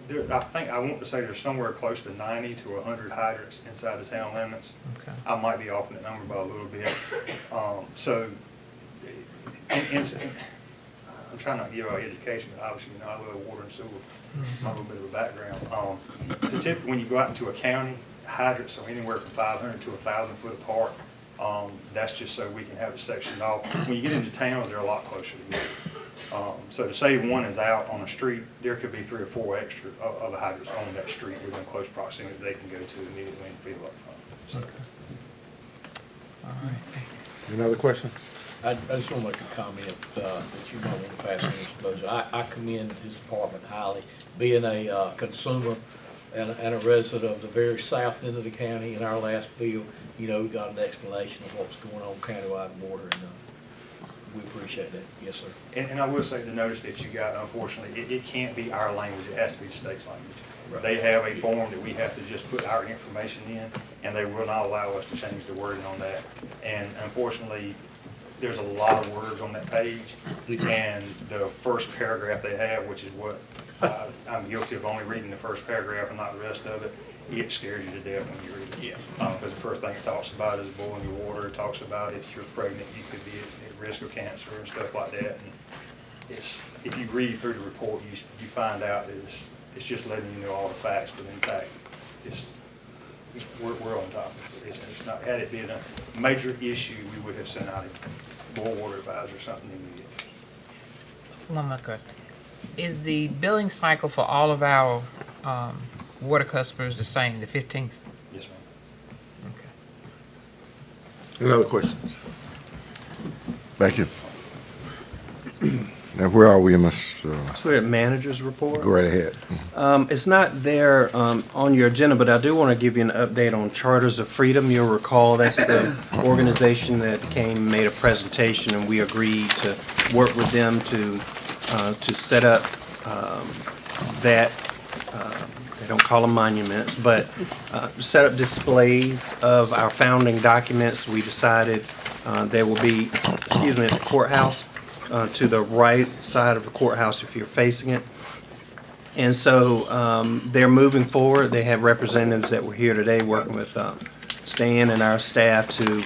There, I want to say there's somewhere close to 90 to 100 hydrants inside the town limits. Okay. I might be off that number by a little bit. I'm trying not to give out education, but obviously, I love water and sewer. A little bit of a background. So typically, when you go out into a county, hydrants are anywhere from 500 to 1,000 foot apart. That's just so we can have it sectioned off. When you get into towns, they're a lot closer together. So to say one is out on a street, there could be 3 or 4 extra other hydrants on that street within close proximity that they can go to immediately and fill up from. So. Okay. All right. Any other questions? I just want to make a comment that you might want to pass on, Mr. Moser. I commend his department highly, being a consumer and a resident of the very south end of the county. In our last bill, we got an explanation of what's going on countywide water, and we appreciate that. Yes, sir. And I will say the notice that you got, unfortunately, it can't be our language. It has to be the state's language. Right. They have a form that we have to just put our information in, and they will not allow us to change the wording on that. And unfortunately, there's a lot of words on that page, and the first paragraph they have, which is what I'm guilty of only reading the first paragraph and not the rest of it, it scares you to death when you read it. Yeah. Because the first thing it talks about is boiling your water. It talks about if you're pregnant, you could be at risk of cancer and stuff like that. And if you read through the report, you find out that it's just letting you know all the facts, but in fact, we're on top of it. It's not, had it been a major issue, we would have sent out a boil water advisor or something immediately. One more question. Is the billing cycle for all of our water customers the same, the 15th? Yes, ma'am. Okay. Any other questions? Thank you. Now, where are we, Mr.? So we're at manager's report. Go right ahead. It's not there on your agenda, but I do want to give you an update on Charters of Freedom. You'll recall that's the organization that made a presentation, and we agreed to work with them to set up that. They don't call them monuments, but set up displays of our founding documents. We decided they will be, at the courthouse. To the right side of the courthouse if you're facing it. And so they're moving forward. They have representatives that were here today working with Stan and our staff to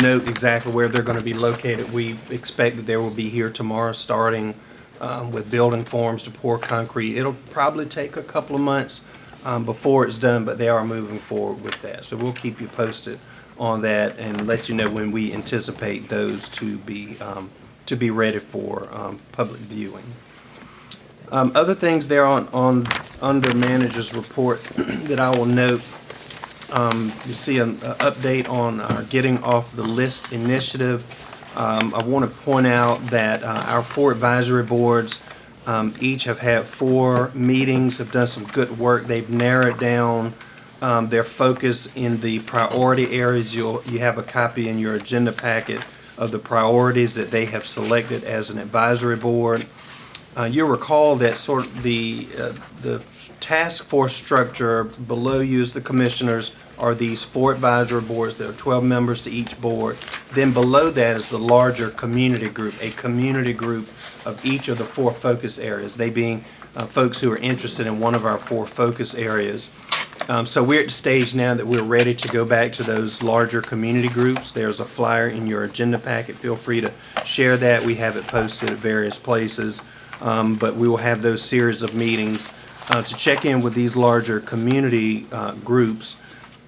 note exactly where they're going to be located. We expect that they will be here tomorrow starting with building forms to pour concrete. It'll probably take a couple of months before it's done, but they are moving forward with that. So we'll keep you posted on that and let you know when we anticipate those to be ready for public viewing. Other things there under manager's report that I will note. You see an update on our Getting Off the List initiative. I want to point out that our 4 advisory boards each have had 4 meetings, have done some good work. They've narrowed down their focus in the priority areas. You have a copy in your agenda packet of the priorities that they have selected as an advisory board. You'll recall that sort of the task force structure below you as the commissioners are these 4 advisory boards. There are 12 members to each board. Then below that is the larger community group, a community group of each of the 4 focus areas, they being folks who are interested in one of our 4 focus areas. So we're at the stage now that we're ready to go back to those larger community groups. There's a flyer in your agenda packet. Feel free to share that. We have it posted at various places. But we will have those series of meetings to check in with these larger community groups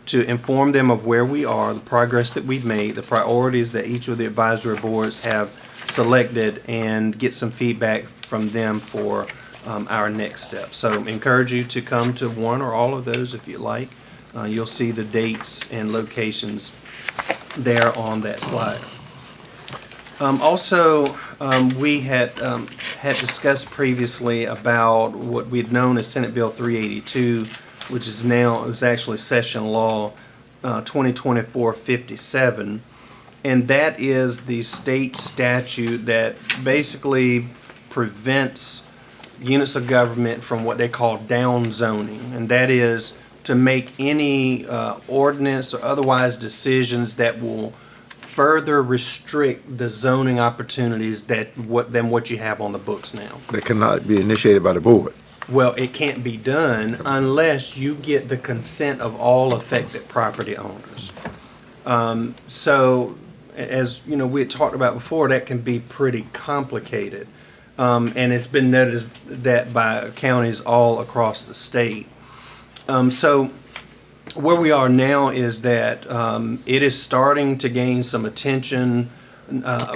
to inform them of where we are, the progress that we've made, the priorities that each of the advisory boards have selected, and get some feedback from them for our next steps. So encourage you to come to one or all of those if you like. You'll see the dates and locations there on that flyer. Also, we had discussed previously about what we'd known as Senate Bill 382, which is now, it was actually Session Law 2024-57, and that is the state statute that basically prevents units of government from what they call down zoning, and that is to make any ordinance or otherwise decisions that will further restrict the zoning opportunities than what you have on the books now. They cannot be initiated by the board. Well, it can't be done unless you get the consent of all affected property owners. So, as you know, we had talked about before, that can be pretty complicated. And it's been noticed that by counties all across the state. So where we are now is that it is starting to gain some attention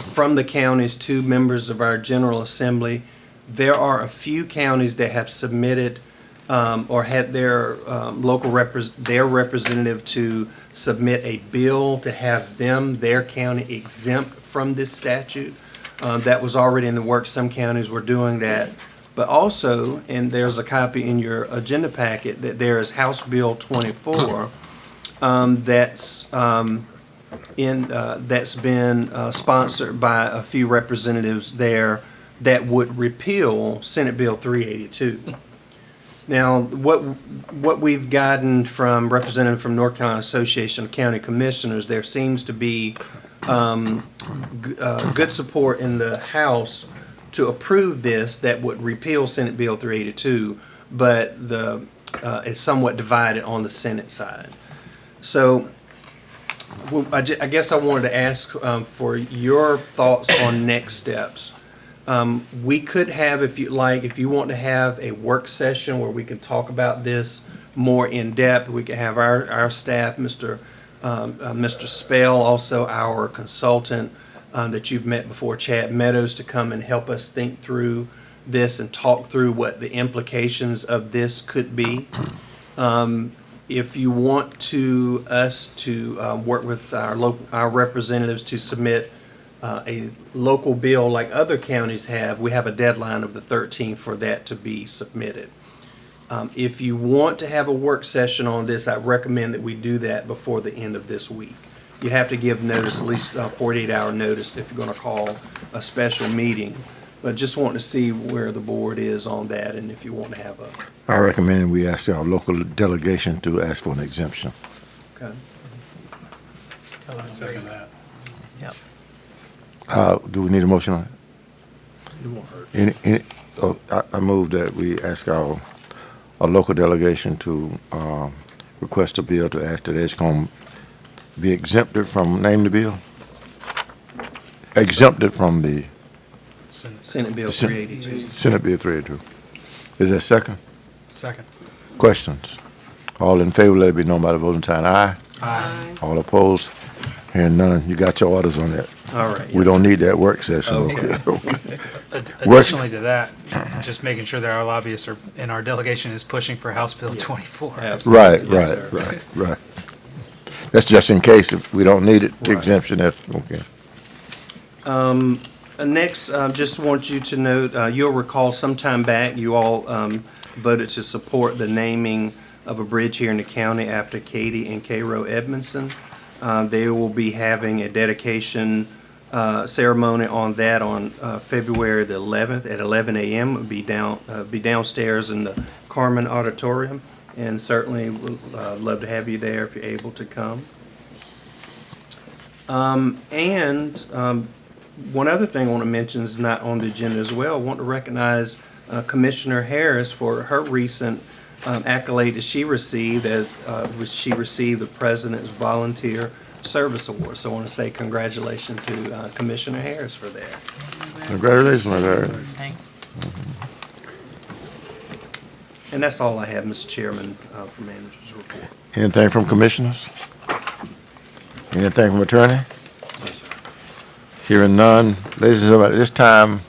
from the counties to members of our General Assembly. There are a few counties that have submitted or had their their representative to submit a bill to have their county exempt from this statute. That was already in the works. Some counties were doing that. But also, and there's a copy in your agenda packet, that there is House Bill 24 that's been sponsored by a few representatives there that would repeal Senate Bill 382. Now, what we've gotten from representative from North Carolina Association of County Commissioners, there seems to be good support in the House to approve this that would repeal Senate Bill 382, but it's somewhat divided on the Senate side. So I guess I wanted to ask for your thoughts on next steps. We could have, if you want to have a work session where we can talk about this more in depth. We could have our staff, Mr. Spell, also our consultant that you've met before, Chad Meadows, to come and help us think through this and talk through what the implications of this could be. If you want us to work with our representatives to submit a local bill like other counties have, we have a deadline of the 13th for that to be submitted. If you want to have a work session on this, I recommend that we do that before the end of this week. You have to give notice, at least 48-hour notice, if you're going to call a special meeting. But just want to see where the board is on that, and if you want to have a... I recommend we ask our local delegation to ask for an exemption. Okay. I'd second that. Yep. Do we need a motion on it? It won't hurt. I move that we ask our local delegation to request a bill to ask that Edgecombe be exempted from, name the bill? Exempted from the Senate Bill 382. Senate Bill 382. Is there a second? Second. Questions? All in favor, let it be known by the voting sign aye. Aye. All opposed? Hearing none. You got your orders on that. All right. We don't need that work session. Okay. Okay. Additionally to that, just making sure that our lobbyists are, and our delegation is pushing for House Bill 24. Absolutely. Right, Yes, sir. right. That's just in case if we don't need it, Right. exemption, okay. Next, just want you to note, you'll recall sometime back, you all voted to support the naming of a bridge here in the county after Katie and Cairo Edmondson. They will be having a dedication ceremony on that on February the 11th at 11 a.m. It'll be downstairs in the Carmen Auditorium, and certainly we'll love to have you there if you're able to come. One other thing I want to mention is not on the agenda as well. I want to recognize Commissioner Harris for her recent accolade that she received she received the President's Volunteer Service Award. So I want to say congratulations to Commissioner Harris for that. Congratulations, Ms. Harris. Thank And that's all I have, Mr. Chairman, for manager's report. Anything from commissioners? Anything from attorney? Hearing none. Ladies and gentlemen, at this time,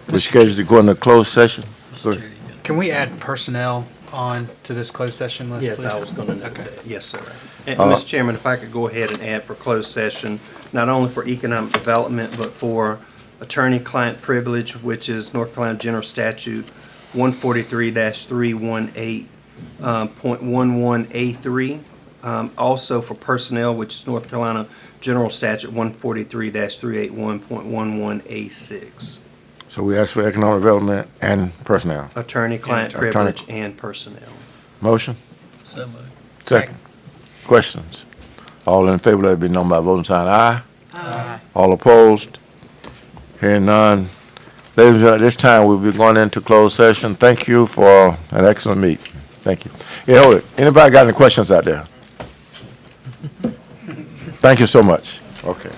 we're scheduled to go into closed session. Go ahead. Can we add personnel on to this closed session list, Yes, please? I was going to note that. Yes, sir. And Mr. Chairman, if I could go ahead and add for closed session, not only for economic development, but for attorney-client privilege, which is North Carolina General Statute 143-318.11A3. Also for personnel, which is North Carolina General Statute 143-381.11A6. So we ask for economic development and personnel. Attorney-client Attorney- privilege and personnel. Motion? So moved. Second. Questions? All in favor, let it be known by voting sign aye. Aye. All opposed? Hearing none. Ladies and gentlemen, at this time, we'll be going into closed session. Thank you for an excellent meeting. Thank you. Hey, hold it. Anybody got any questions out there? Thank you so much. Okay.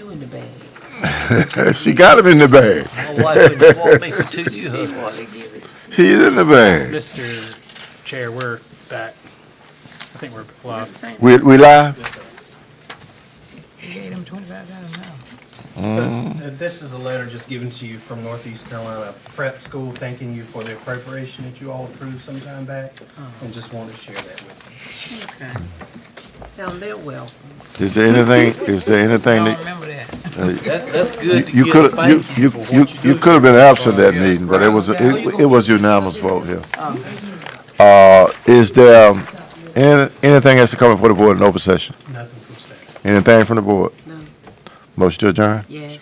you in the bag. She got him in the bag. My wife wouldn't want me for 2 years. She's in the bag. Mr. Chair, we're back. I think we're live. We live? You gave them $25,000. This is a letter just given to you from Northeast Carolina Prep School, thanking you for the appropriation that you all approved some time back, and just wanted to share that with you. Okay. Tell them they're welcome. Is there anything I that, don't remember that. That's good to you get could, a thank you for what you do. you could have been absent that meeting, but it was unanimous vote here. Is there anything else to come before the board in open session? Nothing from staff. Anything from the board? No. Motion to adjourn? Yes.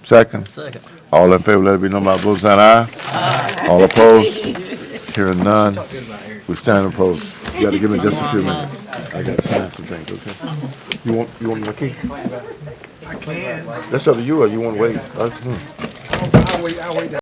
Second? Second. All in favor, let it be known by vote sign aye. All opposed? Hearing none, we stand opposed. You gotta give me just a few minutes. I gotta sign some things, okay? You want me to keep? I can. That's up to you, or you wanna wait? I'll wait